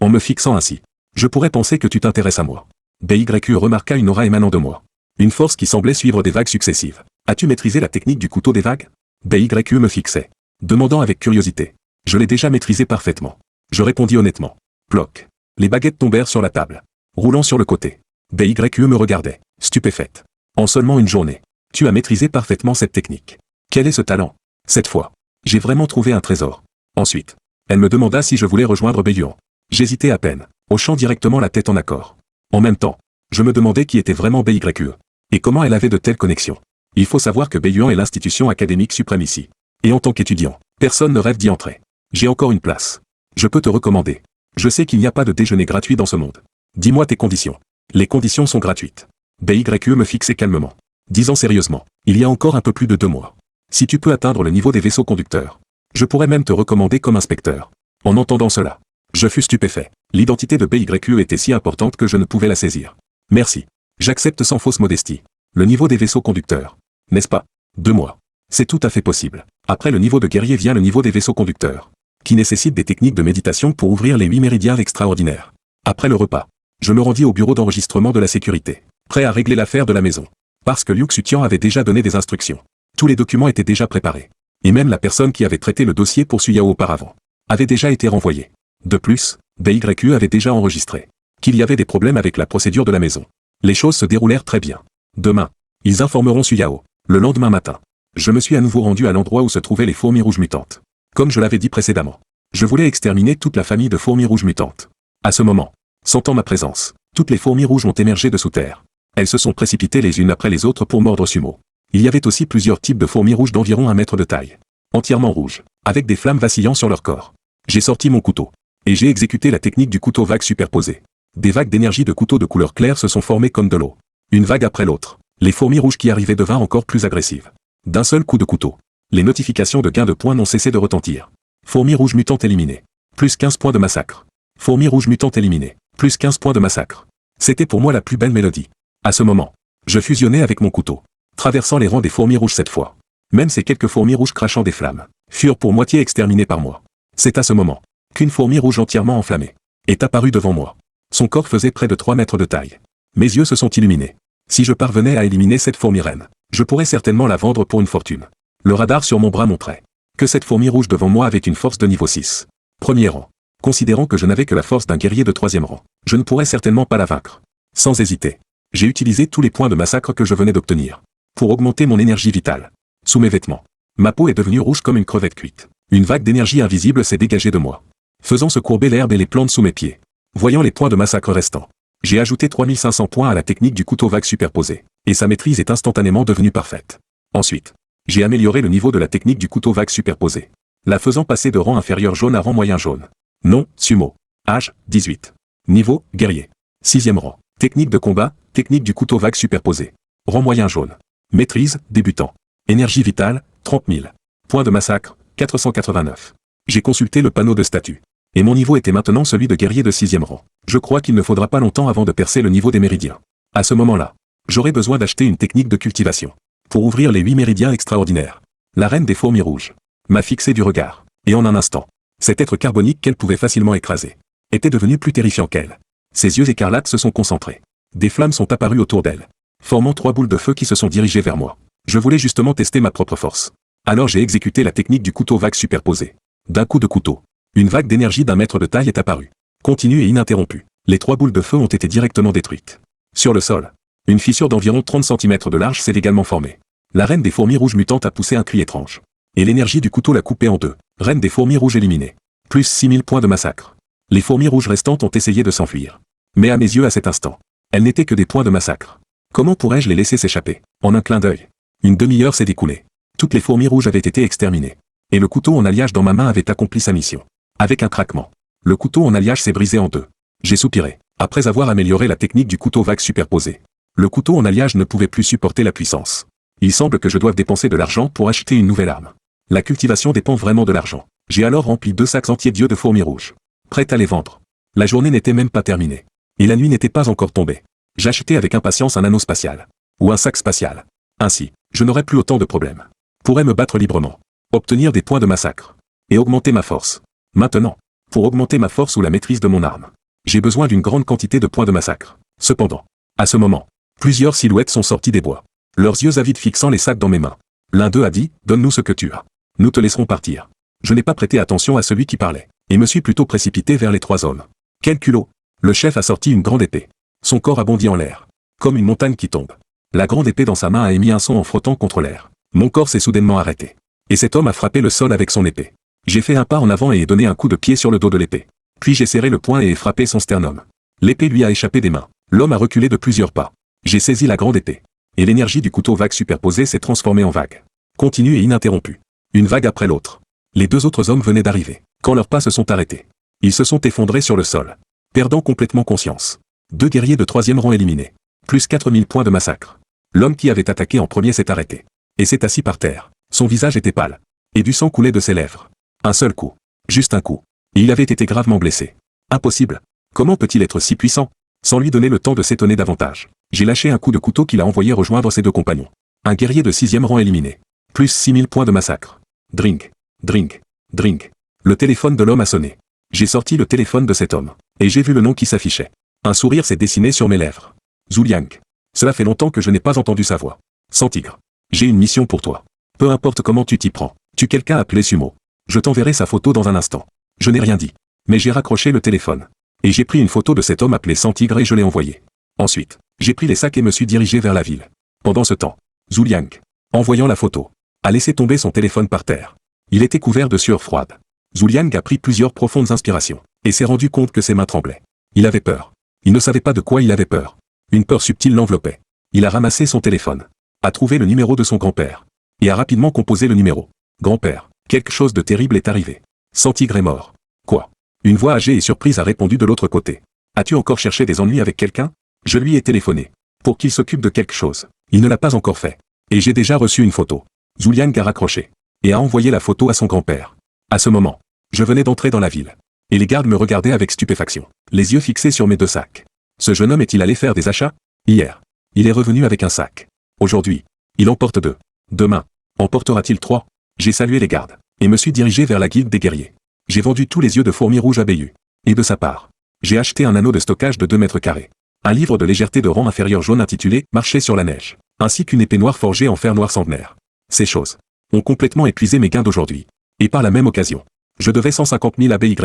en me fixant ainsi, je pourrais penser que tu t'intéresses à moi. BYE remarqua une aura émanant de moi. Une force qui semblait suivre des vagues successives. As-tu maîtrisé la technique du couteau des vagues? BYE me fixait, demandant avec curiosité. Je l'ai déjà maîtrisé parfaitement. Je répondis honnêtement. Ploc. Les baguettes tombèrent sur la table, roulant sur le côté. BYE me regardait, stupéfaite. En seulement une journée, tu as maîtrisé parfaitement cette technique. Quel est ce talent? Cette fois, j'ai vraiment trouvé un trésor. Ensuite, elle me demanda si je voulais rejoindre Beiyuan. J'hésitais à peine, hochant directement la tête en accord. En même temps, je me demandais qui était vraiment BYE, et comment elle avait de telles connexions. Il faut savoir que Beiyuan est l'institution académique suprême ici. Et en tant qu'étudiant, personne ne rêve d'y entrer. J'ai encore une place. Je peux te recommander. Je sais qu'il n'y a pas de déjeuner gratuit dans ce monde. Dis-moi tes conditions. Les conditions sont gratuites. BYE me fixait calmement, disant sérieusement, il y a encore un peu plus de 2 mois. Si tu peux atteindre le niveau des vaisseaux conducteurs, je pourrais même te recommander comme inspecteur. En entendant cela, je fus stupéfait. L'identité de BYE était si importante que je ne pouvais la saisir. Merci. J'accepte sans fausse modestie. Le niveau des vaisseaux conducteurs. N'est-ce pas? 2 mois. C'est tout à fait possible. Après le niveau de guerrier vient le niveau des vaisseaux conducteurs, qui nécessite des techniques de méditation pour ouvrir les 8 méridiens extraordinaires. Après le repas, je me rendis au bureau d'enregistrement de la sécurité, prêt à régler l'affaire de la maison. Parce que Liu Xutian avait déjà donné des instructions. Tous les documents étaient déjà préparés. Et même la personne qui avait traité le dossier pour Su Yao auparavant avait déjà été renvoyée. De plus, BYE avait déjà enregistré qu'il y avait des problèmes avec la procédure de la maison. Les choses se déroulèrent très bien. Demain, ils informeront Su Yao. Le lendemain matin, je me suis à nouveau rendu à l'endroit où se trouvaient les fourmis rouges mutantes. Comme je l'avais dit précédemment, je voulais exterminer toute la famille de fourmis rouges mutantes. À ce moment, sentant ma présence, toutes les fourmis rouges ont émergé de sous terre. Elles se sont précipitées les unes après les autres pour mordre Sumo. Il y avait aussi plusieurs types de fourmis rouges d'environ 1 mètre de taille, entièrement rouges, avec des flammes vacillant sur leur corps. J'ai sorti mon couteau, et j'ai exécuté la technique du couteau vague superposé. Des vagues d'énergie de couteau de couleur claire se sont formées comme de l'eau. Une vague après l'autre. Les fourmis rouges qui arrivaient devinrent encore plus agressives. D'un seul coup de couteau, Les notifications de gain de points n'ont cessé de retentir. Fourmi rouge mutante éliminée. Plus 15 points de massacre. Fourmi rouge mutante éliminée. Plus 15 points de massacre. C'était pour moi la plus belle mélodie. À ce moment, je fusionnais avec mon couteau, traversant les rangs des fourmis rouges cette fois. Même ces quelques fourmis rouges crachant des flammes furent pour moitié exterminées par moi. C'est à ce moment qu'une fourmi rouge entièrement enflammée est apparue devant moi. Son corps faisait près de 3 mètres de taille. Mes yeux se sont illuminés. Si je parvenais à éliminer cette fourmi reine, je pourrais certainement la vendre pour une fortune. Le radar sur mon bras montrait que cette fourmi rouge devant moi avait une force de niveau 6. Premier rang. Considérant que je n'avais que la force d'un guerrier de 3e rang, je ne pourrais certainement pas la vaincre. Sans hésiter, j'ai utilisé tous les points de massacre que je venais d'obtenir pour augmenter mon énergie vitale. Sous mes vêtements, ma peau est devenue rouge comme une crevette cuite. Une vague d'énergie invisible s'est dégagée de moi, faisant se courber l'herbe et les plantes sous mes pieds. Voyant les points de massacre restants, j'ai ajouté 3500 points à la technique du couteau vague superposé, et sa maîtrise est instantanément devenue parfaite. Ensuite, j'ai amélioré le niveau de la technique du couteau vague superposé, la faisant passer de rang inférieur jaune à rang moyen jaune. Nom, Sumo. Âge, 18. Niveau, guerrier. 6e rang. Technique de combat, technique du couteau vague superposé. Rang moyen jaune. Maîtrise, débutant. Énergie vitale, 30 000. Points de massacre, 489. J'ai consulté le panneau de statut. Et mon niveau était maintenant celui de guerrier de 6e rang. Je crois qu'il ne faudra pas longtemps avant de percer le niveau des méridiens. À ce moment-là, j'aurai besoin d'acheter une technique de cultivation pour ouvrir les 8 méridiens extraordinaires. La reine des fourmis rouges m'a fixé du regard, et en un instant, cet être carbonique qu'elle pouvait facilement écraser était devenu plus terrifiant qu'elle. Ses yeux écarlates se sont concentrés. Des flammes sont apparues autour d'elle, formant 3 boules de feu qui se sont dirigées vers moi. Je voulais justement tester ma propre force. Alors j'ai exécuté la technique du couteau vague superposé. D'un coup de couteau, une vague d'énergie d'1 mètre de taille est apparue. Continue et ininterrompue. Les 3 boules de feu ont été directement détruites. Sur le sol, une fissure d'environ 30 cm de large s'est également formée. La reine des fourmis rouges mutantes a poussé un cri étrange. Et l'énergie du couteau l'a coupée en deux. Reine des fourmis rouges éliminée. Plus 6000 points de massacre. Les fourmis rouges restantes ont essayé de s'enfuir. Mais à mes yeux à cet instant, elles n'étaient que des points de massacre. Comment pourrais-je les laisser s'échapper? En un clin d'œil, une demi-heure s'est écoulée. Toutes les fourmis rouges avaient été exterminées. Et le couteau en alliage dans ma main avait accompli sa mission. Avec un craquement, le couteau en alliage s'est brisé en deux. J'ai soupiré, après avoir amélioré la technique du couteau vague superposé. Le couteau en alliage ne pouvait plus supporter la puissance. Il semble que je doive dépenser de l'argent pour acheter une nouvelle arme. La cultivation dépend vraiment de l'argent. J'ai alors rempli 2 sacs entiers d'yeux de fourmis rouges, prêts à les vendre. La journée n'était même pas terminée. Et la nuit n'était pas encore tombée. J'achetais avec impatience un anneau spatial. Ou un sac spatial. Ainsi, je n'aurais plus autant de problèmes. Pourrais me battre librement. Obtenir des points de massacre. Et augmenter ma force. Maintenant, pour augmenter ma force ou la maîtrise de mon arme, j'ai besoin d'une grande quantité de points de massacre. Cependant, à ce moment, plusieurs silhouettes sont sorties des bois. Leurs yeux avides fixant les sacs dans mes mains. L'un d'eux a dit, « Donne-nous ce que tu as. Nous te laisserons partir. » Je n'ai pas prêté attention à celui qui parlait, et me suis plutôt précipité vers les 3 hommes. Quel culot! Le chef a sorti une grande épée. Son corps a bondi en l'air, comme une montagne qui tombe. La grande épée dans sa main a émis un son en frottant contre l'air. Mon corps s'est soudainement arrêté. Et cet homme a frappé le sol avec son épée. J'ai fait un pas en avant et ai donné un coup de pied sur le dos de l'épée. Puis j'ai serré le poing et ai frappé son sternum. L'épée lui a échappé des mains. L'homme a reculé de plusieurs pas. J'ai saisi la grande épée. Et l'énergie du couteau vague superposé s'est transformée en vague. Continue et ininterrompue. Une vague après l'autre. Les 2 autres hommes venaient d'arriver, quand leurs pas se sont arrêtés. Ils se sont effondrés sur le sol, perdant complètement conscience. 2 guerriers de 3e rang éliminés. Plus 4000 points de massacre. L'homme qui avait attaqué en premier s'est arrêté. Et s'est assis par terre. Son visage était pâle. Et du sang coulait de ses lèvres. Un seul coup. Juste un coup. Et il avait été gravement blessé. Impossible. Comment peut-il être si puissant? Sans lui donner le temps de s'étonner davantage, j'ai lâché un coup de couteau qui l'a envoyé rejoindre ses 2 compagnons. Un guerrier de 6e rang éliminé. Plus 6000 points de massacre. Drink. Drink. Drink. Le téléphone de l'homme a sonné. J'ai sorti le téléphone de cet homme. Et j'ai vu le nom qui s'affichait. Un sourire s'est dessiné sur mes lèvres. Zuliang. Cela fait longtemps que je n'ai pas entendu sa voix. Santigre. J'ai une mission pour toi. Peu importe comment tu t'y prends. Tu quelqu'un appelé Sumo. Je t'enverrai sa photo dans un instant. Je n'ai rien dit. Mais j'ai raccroché le téléphone. Et j'ai pris une photo de cet homme appelé Santigre et je l'ai envoyé. Ensuite, j'ai pris les sacs et me suis dirigé vers la ville. Pendant ce temps, Zuliang, en voyant la photo, a laissé tomber son téléphone par terre. Il était couvert de sueur froide. Zuliang a pris plusieurs profondes inspirations, et s'est rendu compte que ses mains tremblaient. Il avait peur. Il ne savait pas de quoi il avait peur. Une peur subtile l'enveloppait. Il a ramassé son téléphone, a trouvé le numéro de son grand-père, et a rapidement composé le numéro. Grand-père, quelque chose de terrible est arrivé. Santigre est mort. Quoi? Une voix âgée et surprise a répondu de l'autre côté. As-tu encore cherché des ennuis avec quelqu'un? Je lui ai téléphoné, pour qu'il s'occupe de quelque chose. Il ne l'a pas encore fait. Et j'ai déjà reçu une photo. Zuliang a raccroché. et a envoyé la photo à son grand-père. À ce moment, je venais d'entrer dans la ville. Et les gardes me regardaient avec stupéfaction, les yeux fixés sur mes 2 sacs. Ce jeune homme est-il allé faire des achats? Hier, il est revenu avec un sac. Aujourd'hui, il en porte 2. Demain, en portera-t-il 3? J'ai salué les gardes, et me suis dirigé vers la guilde des guerriers. J'ai vendu tous les yeux de fourmis rouges à Bayu. Et de sa part, j'ai acheté un anneau de stockage de 2 mètres carrés. Un livre de légèreté de rang inférieur jaune intitulé « Marcher sur la neige », ainsi qu'une épée noire forgée en fer noir centenaire. Ces choses ont complètement épuisé mes gains d'aujourd'hui. Et par la même occasion, je devais 150 000 à BYE.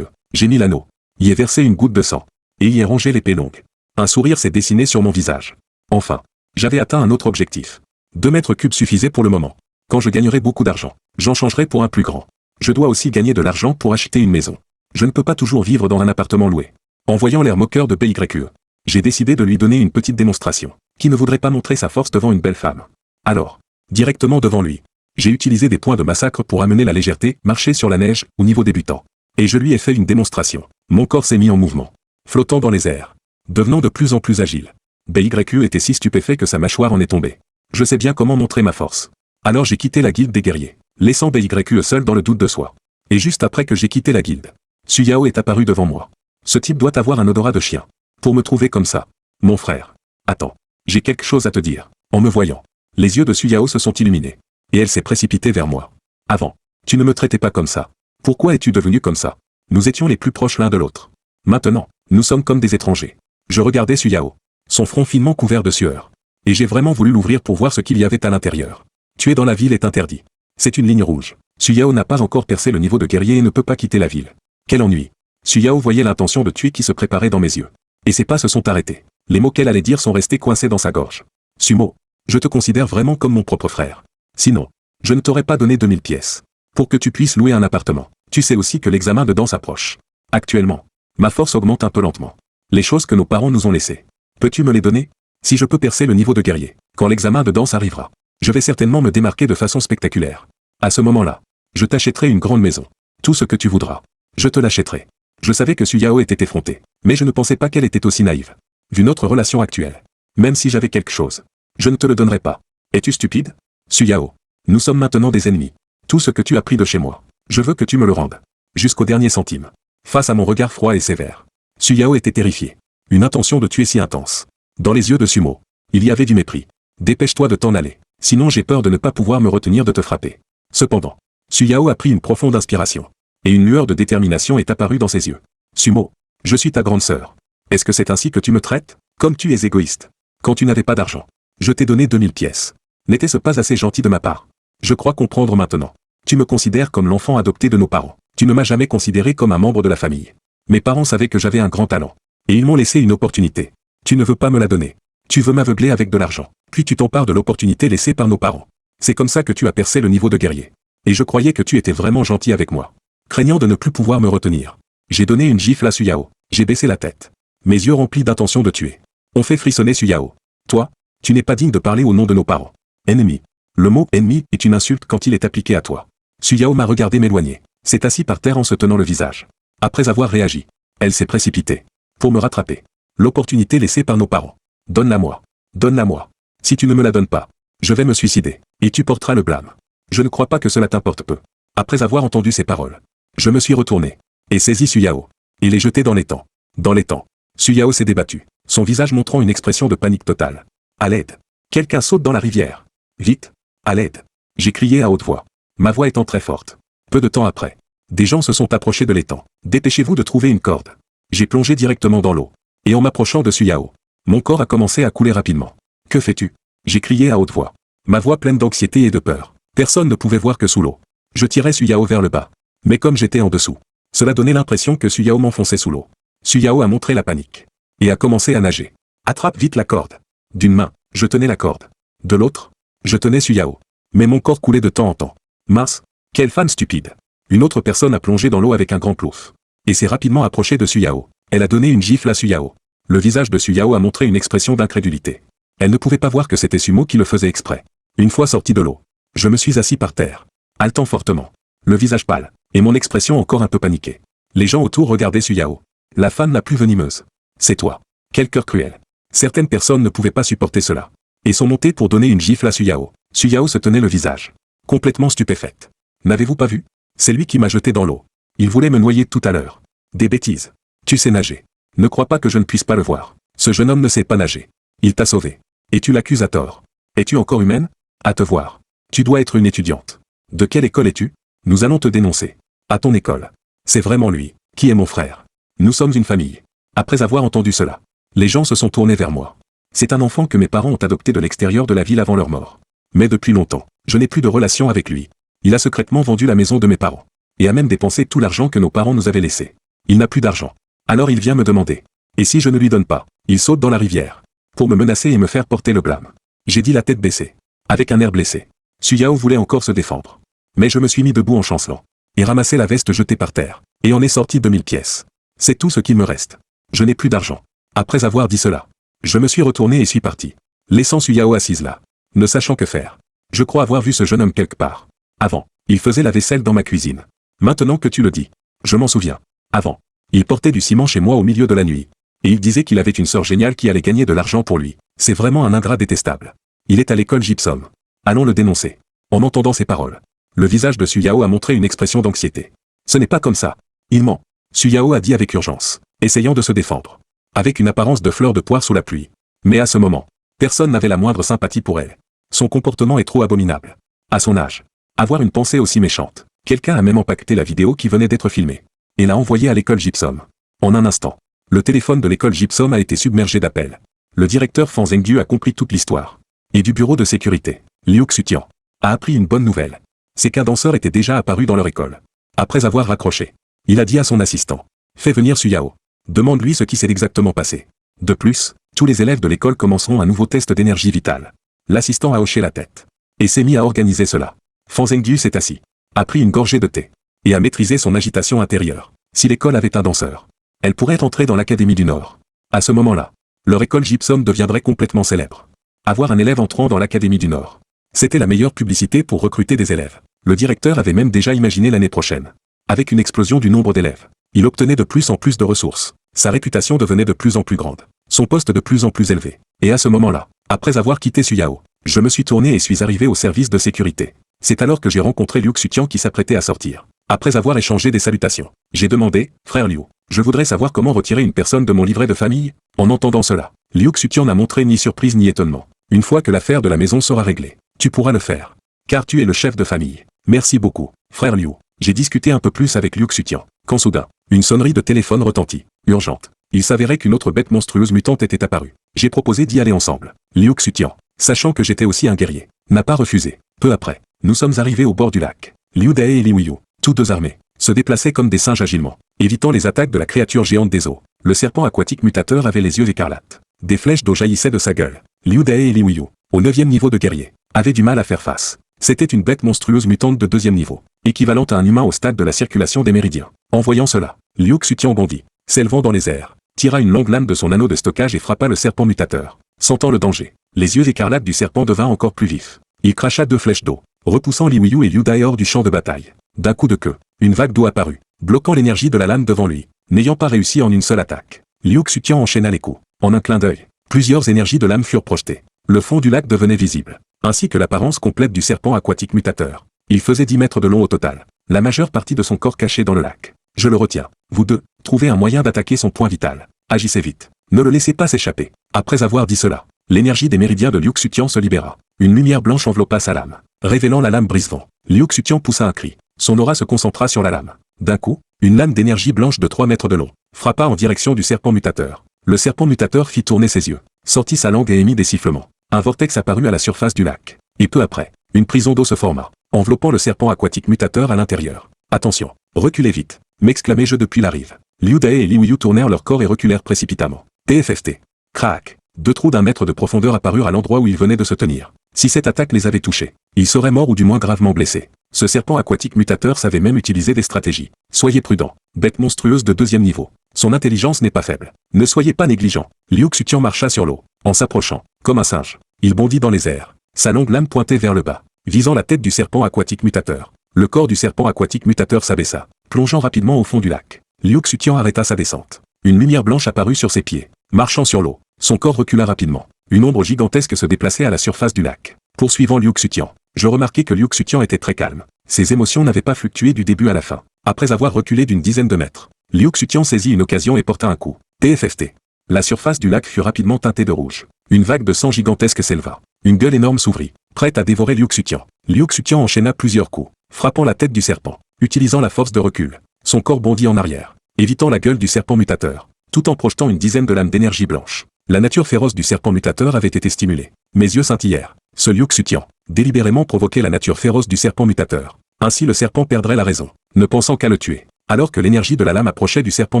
J'ai mis l'anneau, y ai versé une goutte de sang, et y ai rangé l'épée longue. Un sourire s'est dessiné sur mon visage. Enfin, j'avais atteint un autre objectif. 2 mètres cubes suffisaient pour le moment. Quand je gagnerai beaucoup d'argent, j'en changerai pour un plus grand. Je dois aussi gagner de l'argent pour acheter une maison. Je ne peux pas toujours vivre dans un appartement loué. En voyant l'air moqueur de BYE, j'ai décidé de lui donner une petite démonstration. Qui ne voudrait pas montrer sa force devant une belle femme? Alors, directement devant lui, j'ai utilisé des points de massacre pour amener la légèreté, marcher sur la neige, au niveau débutant. Et je lui ai fait une démonstration. Mon corps s'est mis en mouvement, flottant dans les airs, devenant de plus en plus agile. BYE était si stupéfait que sa mâchoire en est tombée. Je sais bien comment montrer ma force. Alors j'ai quitté la guilde des guerriers, laissant BYE seul dans le doute de soi. Et juste après que j'ai quitté la guilde, Suyao est apparu devant moi. Ce type doit avoir un odorat de chien. Pour me trouver comme ça. Mon frère. Attends. J'ai quelque chose à te dire. En me voyant, les yeux de Suyao se sont illuminés. Et elle s'est précipitée vers moi. Avant, tu ne me traitais pas comme ça. Pourquoi es-tu devenu comme ça? Nous étions les plus proches l'un de l'autre. Maintenant, nous sommes comme des étrangers. Je regardais Suyao, son front finement couvert de sueur. Et j'ai vraiment voulu l'ouvrir pour voir ce qu'il y avait à l'intérieur. Tuer dans la ville est interdit. C'est une ligne rouge. Suyao n'a pas encore percé le niveau de guerrier et ne peut pas quitter la ville. Quel ennui. Suyao voyait l'intention de tuer qui se préparait dans mes yeux. Et ses pas se sont arrêtés. Les mots qu'elle allait dire sont restés coincés dans sa gorge. Sumo, je te considère vraiment comme mon propre frère. Sinon, je ne t'aurais pas donné 2000 pièces. Pour que tu puisses louer un appartement. Tu sais aussi que l'examen de danse approche. Actuellement, ma force augmente un peu lentement. Les choses que nos parents nous ont laissées. Peux-tu me les donner? Si je peux percer le niveau de guerrier, quand l'examen de danse arrivera, je vais certainement me démarquer de façon spectaculaire. À ce moment-là, je t'achèterai une grande maison. Tout ce que tu voudras. Je te l'achèterai. Je savais que Suyao était effrontée, mais je ne pensais pas qu'elle était aussi naïve. Vu notre relation actuelle, même si j'avais quelque chose, je ne te le donnerai pas. Es-tu stupide? Suyao, nous sommes maintenant des ennemis. Tout ce que tu as pris de chez moi, je veux que tu me le rendes. Jusqu'au dernier centime. Face à mon regard froid et sévère, Suyao était terrifié. Une intention de tuer si intense. Dans les yeux de Sumo, il y avait du mépris. Dépêche-toi de t'en aller, sinon j'ai peur de ne pas pouvoir me retenir de te frapper. Cependant, Suyao a pris une profonde inspiration. Et une lueur de détermination est apparue dans ses yeux. Sumo, je suis ta grande sœur. Est-ce que c'est ainsi que tu me traites? Comme tu es égoïste. Quand tu n'avais pas d'argent, je t'ai donné 2000 pièces. N'était-ce pas assez gentil de ma part? Je crois comprendre maintenant. Tu me considères comme l'enfant adopté de nos parents. Tu ne m'as jamais considéré comme un membre de la famille. Mes parents savaient que j'avais un grand talent. Et ils m'ont laissé une opportunité. Tu ne veux pas me la donner. Tu veux m'aveugler avec de l'argent. Puis tu t'empares de l'opportunité laissée par nos parents. C'est comme ça que tu as percé le niveau de guerrier. Et je croyais que tu étais vraiment gentil avec moi. Craignant de ne plus pouvoir me retenir, j'ai donné une gifle à Suyao. J'ai baissé la tête. Mes yeux remplis d'intention de tuer. On fait frissonner Suyao. Toi, tu n'es pas digne de parler au nom de nos parents. Ennemi. Le mot ennemi est une insulte quand il est appliqué à toi. Suyao m'a regardé m'éloigner. S'est assis par terre en se tenant le visage. Après avoir réagi, elle s'est précipitée. Pour me rattraper. L'opportunité laissée par nos parents. Donne-la moi. Donne-la moi. Si tu ne me la donnes pas, je vais me suicider. Et tu porteras le blâme. Je ne crois pas que cela t'importe peu. Après avoir entendu ces paroles, je me suis retourné, et saisi Suyao, et l'ai jeté dans l'étang. Dans l'étang, Suyao s'est débattu, son visage montrant une expression de panique totale. À l'aide. Quelqu'un saute dans la rivière. Vite. À l'aide. J'ai crié à haute voix, ma voix étant très forte. Peu de temps après, des gens se sont approchés de l'étang. Dépêchez-vous de trouver une corde. J'ai plongé directement dans l'eau, et en m'approchant de Suyao, mon corps a commencé à couler rapidement. Que fais-tu? J'ai crié à haute voix, ma voix pleine d'anxiété et de peur. Personne ne pouvait voir que sous l'eau. Je tirais Suyao vers le bas. Mais comme j'étais en dessous, cela donnait l'impression que Suyao m'enfonçait sous l'eau. Suyao a montré la panique. Et a commencé à nager. Attrape vite la corde. D'une main, je tenais la corde. De l'autre, je tenais Suyao. Mais mon corps coulait de temps en temps. Mince, quelle femme stupide. Une autre personne a plongé dans l'eau avec un grand plouf. Et s'est rapidement approchée de Suyao. Elle a donné une gifle à Suyao. Le visage de Suyao a montré une expression d'incrédulité. Elle ne pouvait pas voir que c'était Sumo qui le faisait exprès. Une fois sorti de l'eau, je me suis assis par terre, haletant fortement, le visage pâle, et mon expression encore un peu paniquée. Les gens autour regardaient Suyao. La femme la plus venimeuse. C'est toi. Quel cœur cruel. Certaines personnes ne pouvaient pas supporter cela. Et sont montées pour donner une gifle à Suyao. Suyao se tenait le visage, complètement stupéfaite. N'avez-vous pas vu? C'est lui qui m'a jeté dans l'eau. Il voulait me noyer tout à l'heure. Des bêtises. Tu sais nager. Ne crois pas que je ne puisse pas le voir. Ce jeune homme ne sait pas nager. Il t'a sauvé. Et tu l'accuses à tort. Es-tu encore humaine? À te voir. Tu dois être une étudiante. De quelle école es-tu? Nous allons te dénoncer. À ton école. C'est vraiment lui, qui est mon frère. Nous sommes une famille. Après avoir entendu cela, les gens se sont tournés vers moi. C'est un enfant que mes parents ont adopté de l'extérieur de la ville avant leur mort. Mais depuis longtemps, je n'ai plus de relation avec lui. Il a secrètement vendu la maison de mes parents. Et a même dépensé tout l'argent que nos parents nous avaient laissé. Il n'a plus d'argent. Alors il vient me demander. Et si je ne lui donne pas, il saute dans la rivière. Pour me menacer et me faire porter le blâme. J'ai dit la tête baissée. Avec un air blessé. Suyao voulait encore se défendre. Mais je me suis mis debout en chancelant. Et ramassé la veste jetée par terre. Et en ai sorti 2000 pièces. C'est tout ce qu'il me reste. Je n'ai plus d'argent. Après avoir dit cela, je me suis retourné et suis parti. Laissant Suyao assise là. Ne sachant que faire. Je crois avoir vu ce jeune homme quelque part. Avant, il faisait la vaisselle dans ma cuisine. Maintenant que tu le dis, je m'en souviens. Avant, il portait du ciment chez moi au milieu de la nuit. Et il disait qu'il avait une sœur géniale qui allait gagner de l'argent pour lui. C'est vraiment un ingrat détestable. Il est à l'école Gypsum. Allons le dénoncer. En entendant ces paroles, le visage de Suyao a montré une expression d'anxiété. Ce n'est pas comme ça. Il ment. Suyao a dit avec urgence, essayant de se défendre. Avec une apparence de fleur de poire sous la pluie. Mais à ce moment, personne n'avait la moindre sympathie pour elle. Son comportement est trop abominable. À son âge, avoir une pensée aussi méchante. Quelqu'un a même empaqueté la vidéo qui venait d'être filmée. Et l'a envoyée à l'école Gypsum. En un instant, le téléphone de l'école Gypsum a été submergé d'appels. Le directeur Fan Zhengyu a compris toute l'histoire. Et du bureau de sécurité, Liu Xutian, a appris une bonne nouvelle. C'est qu'un danseur était déjà apparu dans leur école. Après avoir raccroché, il a dit à son assistant, fais venir Suyao. Demande-lui ce qui s'est exactement passé. De plus, tous les élèves de l'école commenceront un nouveau test d'énergie vitale. L'assistant a hoché la tête. Et s'est mis à organiser cela. Fan Zhengyu s'est assis, a pris une gorgée de thé, et a maîtrisé son agitation intérieure. Si l'école avait un danseur, elle pourrait entrer dans l'Académie du Nord. À ce moment-là, leur école Gypsum deviendrait complètement célèbre. Avoir un élève entrant dans l'Académie du Nord. C'était la meilleure publicité pour recruter des élèves. Le directeur avait même déjà imaginé l'année prochaine. Avec une explosion du nombre d'élèves, il obtenait de plus en plus de ressources. Sa réputation devenait de plus en plus grande. Son poste de plus en plus élevé. Et à ce moment-là, après avoir quitté Suyao, je me suis tourné et suis arrivé au service de sécurité. C'est alors que j'ai rencontré Liu Xutian qui s'apprêtait à sortir. Après avoir échangé des salutations, j'ai demandé, frère Liu, je voudrais savoir comment retirer une personne de mon livret de famille. En entendant cela, Liu Xutian n'a montré ni surprise ni étonnement. Une fois que l'affaire de la maison sera réglée, tu pourras le faire. Car tu es le chef de famille. Merci beaucoup, frère Liu. J'ai discuté un peu plus avec Liu Xutian, quand soudain, une sonnerie de téléphone retentit, urgente. Il s'avérait qu'une autre bête monstrueuse mutante était apparue. J'ai proposé d'y aller ensemble. Liu Xutian, sachant que j'étais aussi un guerrier, n'a pas refusé. Peu après, nous sommes arrivés au bord du lac. Liu Dae et Li Wuyu, tous deux armés, se déplaçaient comme des singes agilement, évitant les attaques de la créature géante des eaux. Le serpent aquatique mutateur avait les yeux écarlates. Des flèches d'eau jaillissaient de sa gueule. Liu Dae et Li Wuyu, au 9e niveau de guerrier, avaient du mal à faire face. C'était une bête monstrueuse mutante de 2e niveau, équivalente à un humain au stade de la circulation des méridiens. En voyant cela, Liu Xutian bondit, s'élevant dans les airs, tira une longue lame de son anneau de stockage et frappa le serpent mutateur. Sentant le danger, les yeux écarlates du serpent devinrent encore plus vifs. Il cracha 2 flèches d'eau, repoussant Li Wuyu et Liu Dae hors du champ de bataille. D'un coup de queue, une vague d'eau apparut, bloquant l'énergie de la lame devant lui, n'ayant pas réussi en une seule attaque. Liu Xutian enchaîna les coups. En un clin d'œil, plusieurs énergies de lame furent projetées. Le fond du lac devenait visible, ainsi que l'apparence complète du serpent aquatique mutateur. Il faisait 10 mètres de long au total, la majeure partie de son corps caché dans le lac. Je le retiens. Vous deux, trouvez un moyen d'attaquer son point vital. Agissez vite. Ne le laissez pas s'échapper. Après avoir dit cela, l'énergie des méridiens de Liu Xutian se libéra. Une lumière blanche enveloppa sa lame, révélant la lame brise-vent. Liu Xutian poussa un cri. Son aura se concentra sur la lame. D'un coup, une lame d'énergie blanche de 3 mètres de long frappa en direction du serpent mutateur. Le serpent mutateur fit tourner ses yeux, sortit sa langue et émit des sifflements. Un vortex apparut à la surface du lac. Et peu après, une prison d'eau se forma, enveloppant le serpent aquatique mutateur à l'intérieur. Attention, reculez vite, m'exclamai-je depuis la rive. Liu Dae et Li Wuyu tournèrent leur corps et reculèrent précipitamment. TFFT. Crac. 2 trous d'1 mètre de profondeur apparurent à l'endroit où ils venaient de se tenir. Si cette attaque les avait touchés, ils seraient morts ou du moins gravement blessés. Ce serpent aquatique mutateur savait même utiliser des stratégies. Soyez prudents, bête monstrueuse de 2e niveau. Son intelligence n'est pas faible. Ne soyez pas négligents. Liu Xutian marcha sur l'eau, en s'approchant, comme un singe. Il bondit dans les airs. Sa longue lame pointait vers le bas, visant la tête du serpent aquatique mutateur. Le corps du serpent aquatique mutateur s'abaissa, plongeant rapidement au fond du lac. Liu Xutian arrêta sa descente. Une lumière blanche apparut sur ses pieds. Marchant sur l'eau, son corps recula rapidement. Une ombre gigantesque se déplaçait à la surface du lac. Poursuivant Liu Xutian, je remarquai que Liu Xutian était très calme. Ses émotions n'avaient pas fluctué du début à la fin. Après avoir reculé d'une dizaine de mètres, Liu Xutian saisit une occasion et porta un coup. TFFT. La surface du lac fut rapidement teintée de rouge. Une vague de sang gigantesque s'éleva. Une gueule énorme s'ouvrit, prête à dévorer Liu Xutian. Liu Xutian enchaîna plusieurs coups, frappant la tête du serpent. Utilisant la force de recul, son corps bondit en arrière, évitant la gueule du serpent mutateur, tout en projetant une dizaine de lames d'énergie blanche. La nature féroce du serpent mutateur avait été stimulée. Mes yeux scintillèrent. Ce Liu Xutian, délibérément provoquait la nature féroce du serpent mutateur. Ainsi le serpent perdrait la raison, ne pensant qu'à le tuer. Alors que l'énergie de la lame approchait du serpent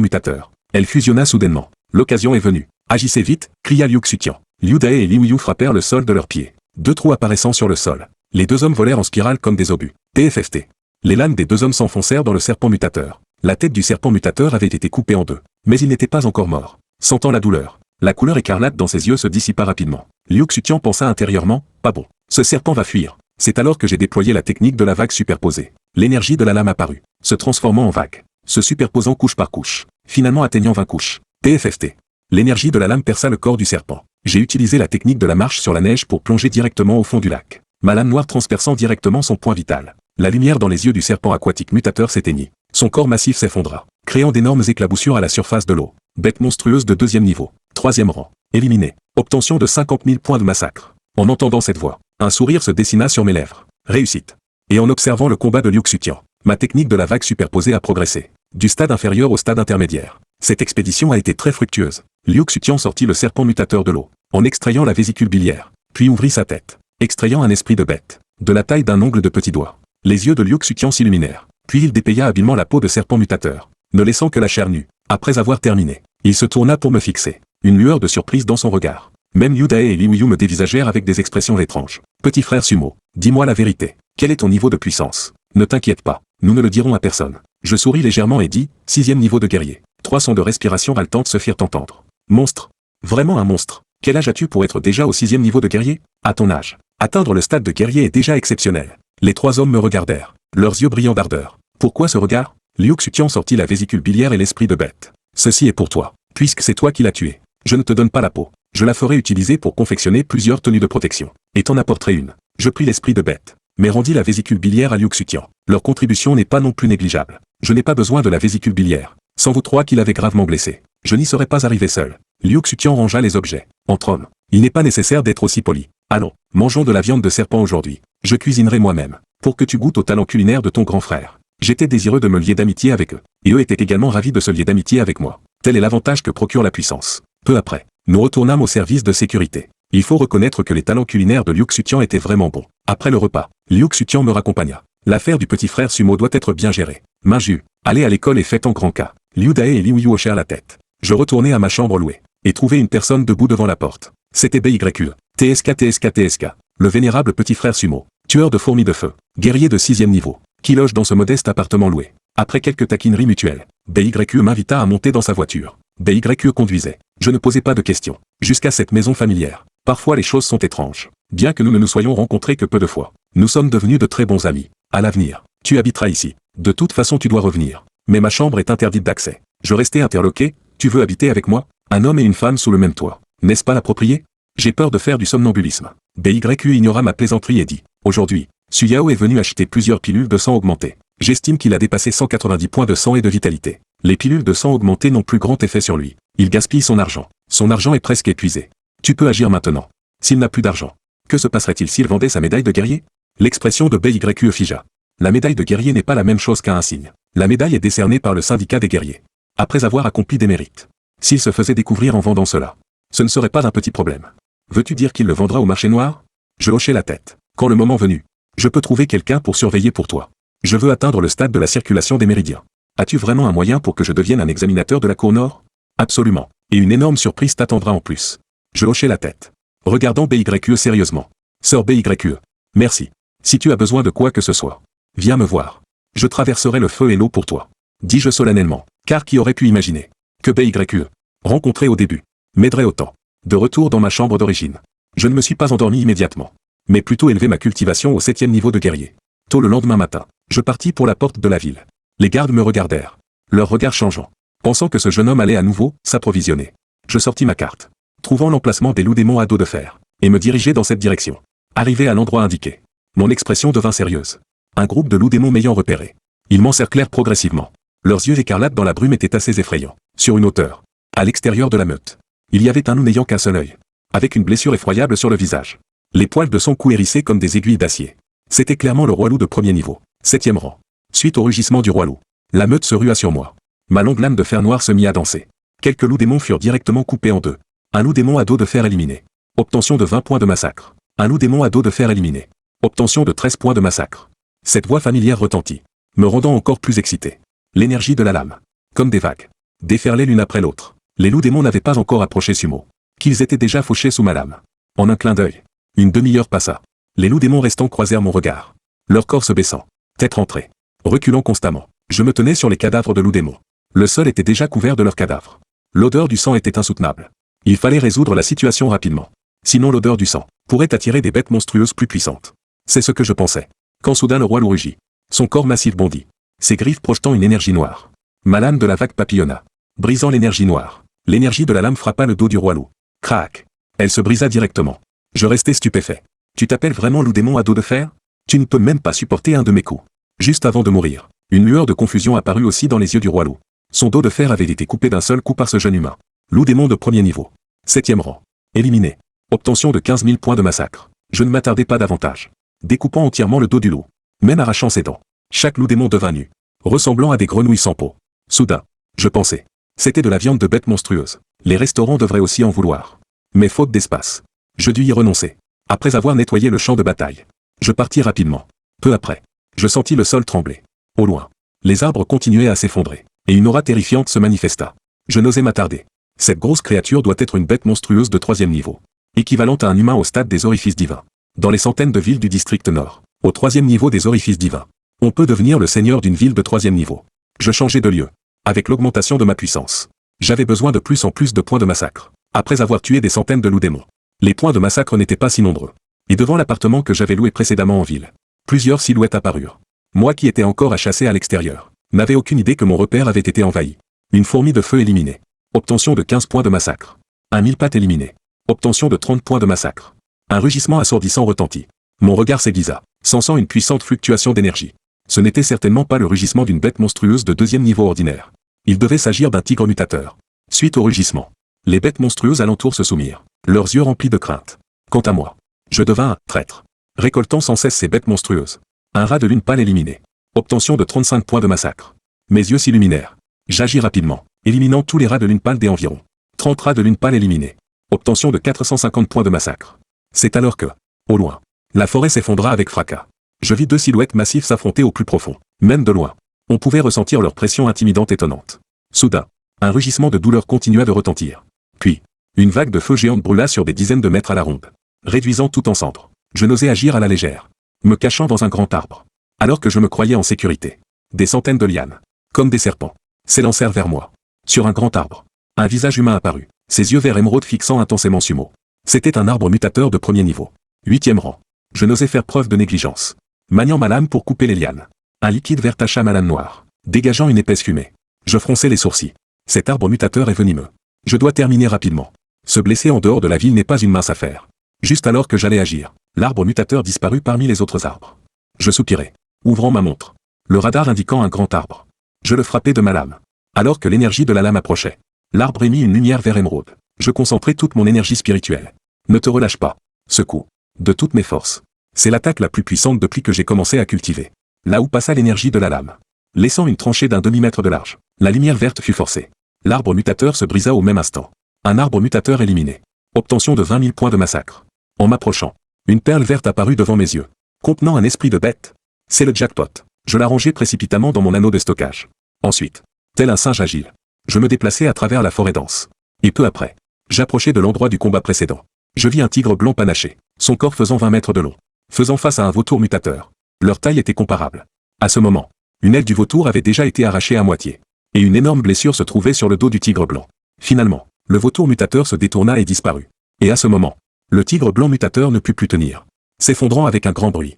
mutateur, elle fusionna soudainement. L'occasion est venue. Agissez vite, cria Liu Xutian. Liu Dae et Liu Yu frappèrent le sol de leurs pieds. Deux trous apparaissant sur le sol. Les deux hommes volèrent en spirale comme des obus. TFFT. Les lames des deux hommes s'enfoncèrent dans le serpent mutateur. La tête du serpent mutateur avait été coupée en deux. Mais il n'était pas encore mort. Sentant la douleur, la couleur écarlate dans ses yeux se dissipa rapidement. Liu Xutian pensa intérieurement, pas bon. Ce serpent va fuir. C'est alors que j'ai déployé la technique de la vague superposée. L'énergie de la lame apparut, se transformant en vague, se superposant couche par couche, finalement atteignant 20 couches. TFFT. L'énergie de la lame perça le corps du serpent. J'ai utilisé la technique de la marche sur la neige pour plonger directement au fond du lac. Ma lame noire transperçant directement son point vital. La lumière dans les yeux du serpent aquatique mutateur s'éteignit. Son corps massif s'effondra, créant d'énormes éclaboussures à la surface de l'eau. Bête monstrueuse de 2e niveau, 3e rang, éliminée. Obtention de 50 000 points de massacre. En entendant cette voix, un sourire se dessina sur mes lèvres. Réussite. Et en observant le combat de Liu Xutian, ma technique de la vague superposée a progressé. Du stade inférieur au stade intermédiaire. Cette expédition a été très fructueuse. Liu Xutian sortit le serpent mutateur de l'eau, en extrayant la vésicule biliaire, puis ouvrit sa tête, extrayant un esprit de bête, de la taille d'un ongle de petit doigt. Les yeux de Liu Xutian s'illuminèrent, puis il dépaya habilement la peau de serpent mutateur, ne laissant que la chair nue. Après avoir terminé, il se tourna pour me fixer, une lueur de surprise dans son regard. Même Liu Dae et Liu Yu me dévisagèrent avec des expressions étranges. Petit frère Sumo, dis-moi la vérité, quel est ton niveau de puissance? Ne t'inquiète pas, nous ne le dirons à personne. Je souris légèrement et dis, 6e niveau de guerrier. 3 sons de respiration haletante se firent entendre. Monstre. Vraiment un monstre. Quel âge as-tu pour être déjà au 6e niveau de guerrier? À ton âge, atteindre le stade de guerrier est déjà exceptionnel. Les 3 hommes me regardèrent, leurs yeux brillants d'ardeur. Pourquoi ce regard? Liu Xutian sortit la vésicule biliaire et l'esprit de bête. Ceci est pour toi, puisque c'est toi qui l'as tué. Je ne te donne pas la peau. Je la ferai utiliser pour confectionner plusieurs tenues de protection. Et t'en apporterai une. Je pris l'esprit de bête, mais rendis la vésicule biliaire à Liu Xutian. Leur contribution n'est pas non plus négligeable. Je n'ai pas besoin de la vésicule biliaire. Sans vous trois qui l'avez gravement blessé, je n'y serais pas arrivé seul. Liu Xutian rangea les objets. Entre hommes, il n'est pas nécessaire d'être aussi poli. Allons, mangeons de la viande de serpent aujourd'hui. Je cuisinerai moi-même, pour que tu goûtes au talent culinaire de ton grand frère. J'étais désireux de me lier d'amitié avec eux, et eux étaient également ravis de se lier d'amitié avec moi. Tel est l'avantage que procure la puissance. Peu après, nous retournâmes au service de sécurité. Il faut reconnaître que les talents culinaires de Liu Xutian étaient vraiment bons. Après le repas, Liu Xutian me raccompagna. L'affaire du petit frère Sumo doit être bien gérée. Minju, allez à l'école et faites en grand cas. Liu Dae et Liu Yu hochèrent la tête. Je retournai à ma chambre louée, et trouvai une personne debout devant la porte. C'était BYQ. TSK. Le vénérable petit frère Sumo, tueur de fourmis de feu, guerrier de 6e niveau, qui loge dans ce modeste appartement loué. Après quelques taquineries mutuelles, BYQ m'invita à monter dans sa voiture. BYQ conduisait. Je ne posais pas de questions. Jusqu'à cette maison familière. Parfois les choses sont étranges. Bien que nous ne nous soyons rencontrés que peu de fois, nous sommes devenus de très bons amis. À l'avenir, tu habiteras ici. De toute façon tu dois revenir. Mais ma chambre est interdite d'accès. Je restais interloqué. Tu veux habiter avec moi? Un homme et une femme sous le même toit. N'est-ce pas l'approprié? J'ai peur de faire du somnambulisme. BYQ ignora ma plaisanterie et dit. Aujourd'hui, Suyao est venu acheter plusieurs pilules de sang augmentées. J'estime qu'il a dépassé 190 points de sang et de vitalité. Les pilules de sang augmentées n'ont plus grand effet sur lui. Il gaspille son argent. Son argent est presque épuisé. Tu peux agir maintenant. S'il n'a plus d'argent, que se passerait-il s'il vendait sa médaille de guerrier? L'expression de BYQ figea. La médaille de guerrier n'est pas la même chose qu'un insigne. La médaille est décernée par le syndicat des guerriers. Après avoir accompli des mérites. S'il se faisait découvrir en vendant cela, ce ne serait pas un petit problème. Veux-tu dire qu'il le vendra au marché noir? Je hochai la tête. Quand le moment venu, je peux trouver quelqu'un pour surveiller pour toi. Je veux atteindre le stade de la circulation des méridiens. As-tu vraiment un moyen pour que je devienne un examinateur de la cour nord? Absolument. Et une énorme surprise t'attendra en plus. Je hochai la tête. Regardant BYQ sérieusement. Sœur BYQ. Merci. Si tu as besoin de quoi que ce soit, viens me voir. Je traverserai le feu et l'eau pour toi. Dis-je solennellement. Car qui aurait pu imaginer que BYQ, rencontré au début, m'aiderait autant. De retour dans ma chambre d'origine. Je ne me suis pas endormi immédiatement, mais plutôt élevé ma cultivation au 7e niveau de guerrier. Tôt le lendemain matin, je partis pour la porte de la ville. Les gardes me regardèrent, leur regard changeant, pensant que ce jeune homme allait à nouveau s'approvisionner. Je sortis ma carte, trouvant l'emplacement des loups démons à dos de fer, et me dirigeai dans cette direction. Arrivé à l'endroit indiqué, mon expression devint sérieuse. Un groupe de loups démons m'ayant repéré. Ils m'encerclèrent progressivement. Leurs yeux écarlates dans la brume étaient assez effrayants. Sur une hauteur, à l'extérieur de la meute, il y avait un loup n'ayant qu'un seul œil, avec une blessure effroyable sur le visage. Les poils de son cou hérissés comme des aiguilles d'acier. C'était clairement le roi loup de premier niveau, 7e rang. Suite au rugissement du roi loup, la meute se rua sur moi. Ma longue lame de fer noir se mit à danser. Quelques loups démons furent directement coupés en deux. Un loup démon à dos de fer éliminé. Obtention de 20 points de massacre. Un loup démon à dos de fer éliminé. Obtention de 13 points de massacre. Cette voix familière retentit, me rendant encore plus excité. L'énergie de la lame, comme des vagues, déferlait l'une après l'autre. Les loups démons n'avaient pas encore approché Sumo, qu'ils étaient déjà fauchés sous ma lame. En un clin d'œil, une demi-heure passa. Les loups démons restants croisèrent mon regard. Leur corps se baissant, tête rentrée, reculant constamment. Je me tenais sur les cadavres de loups démons. Le sol était déjà couvert de leurs cadavres. L'odeur du sang était insoutenable. Il fallait résoudre la situation rapidement. Sinon l'odeur du sang pourrait attirer des bêtes monstrueuses plus puissantes. C'est ce que je pensais. Quand soudain le roi loup rugit. Son corps massif bondit. Ses griffes projetant une énergie noire. Ma lame de la vague papillonna, brisant l'énergie noire. L'énergie de la lame frappa le dos du roi loup. Crac. Elle se brisa directement. Je restai stupéfait. Tu t'appelles vraiment loup démon à dos de fer? Tu ne peux même pas supporter un de mes coups. Juste avant de mourir, une lueur de confusion apparut aussi dans les yeux du roi loup. Son dos de fer avait été coupé d'un seul coup par ce jeune humain. Loup démon de premier niveau. 7e rang. Éliminé. Obtention de 15 000 points de massacre. Je ne m'attardai pas davantage. Découpant entièrement le dos du loup. Même arrachant ses dents. Chaque loup démon devint nu. Ressemblant à des grenouilles sans peau. Soudain, je pensais. C'était de la viande de bête monstrueuse. Les restaurants devraient aussi en vouloir. Mais faute d'espace. Je dus y renoncer. Après avoir nettoyé le champ de bataille. Je partis rapidement. Peu après, je sentis le sol trembler. Au loin, les arbres continuaient à s'effondrer. Et une aura terrifiante se manifesta. Je n'osais m'attarder. Cette grosse créature doit être une bête monstrueuse de 3e niveau. Équivalente à un humain au stade des orifices divins. Dans les centaines de villes du district nord, au 3e niveau des orifices divins, on peut devenir le seigneur d'une ville de 3e niveau. Je changeais de lieu. Avec l'augmentation de ma puissance, j'avais besoin de plus en plus de points de massacre. Après avoir tué des centaines de loups démons, les points de massacre n'étaient pas si nombreux. Et devant l'appartement que j'avais loué précédemment en ville, plusieurs silhouettes apparurent. Moi qui étais encore à chasser à l'extérieur, n'avais aucune idée que mon repère avait été envahi. Une fourmi de feu éliminée. Obtention de 15 points de massacre. Un mille-pattes éliminé. Obtention de 30 points de massacre. Un rugissement assourdissant retentit. Mon regard s'aiguisa, sensant une puissante fluctuation d'énergie. Ce n'était certainement pas le rugissement d'une bête monstrueuse de 2e niveau ordinaire. Il devait s'agir d'un tigre mutateur. Suite au rugissement, les bêtes monstrueuses alentour se soumirent, leurs yeux remplis de crainte. Quant à moi, je devins un traître, récoltant sans cesse ces bêtes monstrueuses. Un rat de lune pâle éliminé. Obtention de 35 points de massacre. Mes yeux s'illuminèrent. J'agis rapidement, éliminant tous les rats de lune pâle des environs. 30 rats de lune pâle éliminés. Obtention de 450 points de massacre. C'est alors que, au loin, la forêt s'effondra avec fracas. Je vis 2 silhouettes massives s'affronter au plus profond. Même de loin, on pouvait ressentir leur pression intimidante étonnante. Soudain, un rugissement de douleur continua de retentir. Puis, une vague de feu géante brûla sur des dizaines de mètres à la ronde, réduisant tout en cendres. Je n'osais agir à la légère, me cachant dans un grand arbre. Alors que je me croyais en sécurité, des centaines de lianes, comme des serpents, s'élancèrent vers moi. Sur un grand arbre, un visage humain apparut, ses yeux verts émeraude fixant intensément Sumo. C'était un arbre mutateur de 1er niveau. 8e rang. Je n'osais faire preuve de négligence. Maniant ma lame pour couper les lianes. Un liquide vert tacha ma lame noire, dégageant une épaisse fumée. Je fronçai les sourcils. Cet arbre mutateur est venimeux. Je dois terminer rapidement. Se blesser en dehors de la ville n'est pas une mince affaire. Juste alors que j'allais agir, l'arbre mutateur disparut parmi les autres arbres. Je soupirai, ouvrant ma montre. Le radar indiquant un grand arbre. Je le frappai de ma lame. Alors que l'énergie de la lame approchait, l'arbre émit une lumière vert émeraude. Je concentrai toute mon énergie spirituelle. Ne te relâche pas. Ce coup, de toutes mes forces. C'est l'attaque la plus puissante depuis que j'ai commencé à cultiver. Là où passa l'énergie de la lame. Laissant une tranchée d'un demi-mètre de large, la lumière verte fut forcée. L'arbre mutateur se brisa au même instant. Un arbre mutateur éliminé. Obtention de 20 000 points de massacre. En m'approchant, une perle verte apparut devant mes yeux, contenant un esprit de bête. C'est le jackpot. Je la rangeai précipitamment dans mon anneau de stockage. Ensuite, tel un singe agile, je me déplaçai à travers la forêt dense. Et peu après, j'approchai de l'endroit du combat précédent. Je vis un tigre blanc panaché, son corps faisant 20 mètres de long, faisant face à un vautour mutateur. Leur taille était comparable. À ce moment, une aile du vautour avait déjà été arrachée à moitié. Et une énorme blessure se trouvait sur le dos du tigre blanc. Finalement, le vautour mutateur se détourna et disparut. Et à ce moment, le tigre blanc mutateur ne put plus tenir, s'effondrant avec un grand bruit.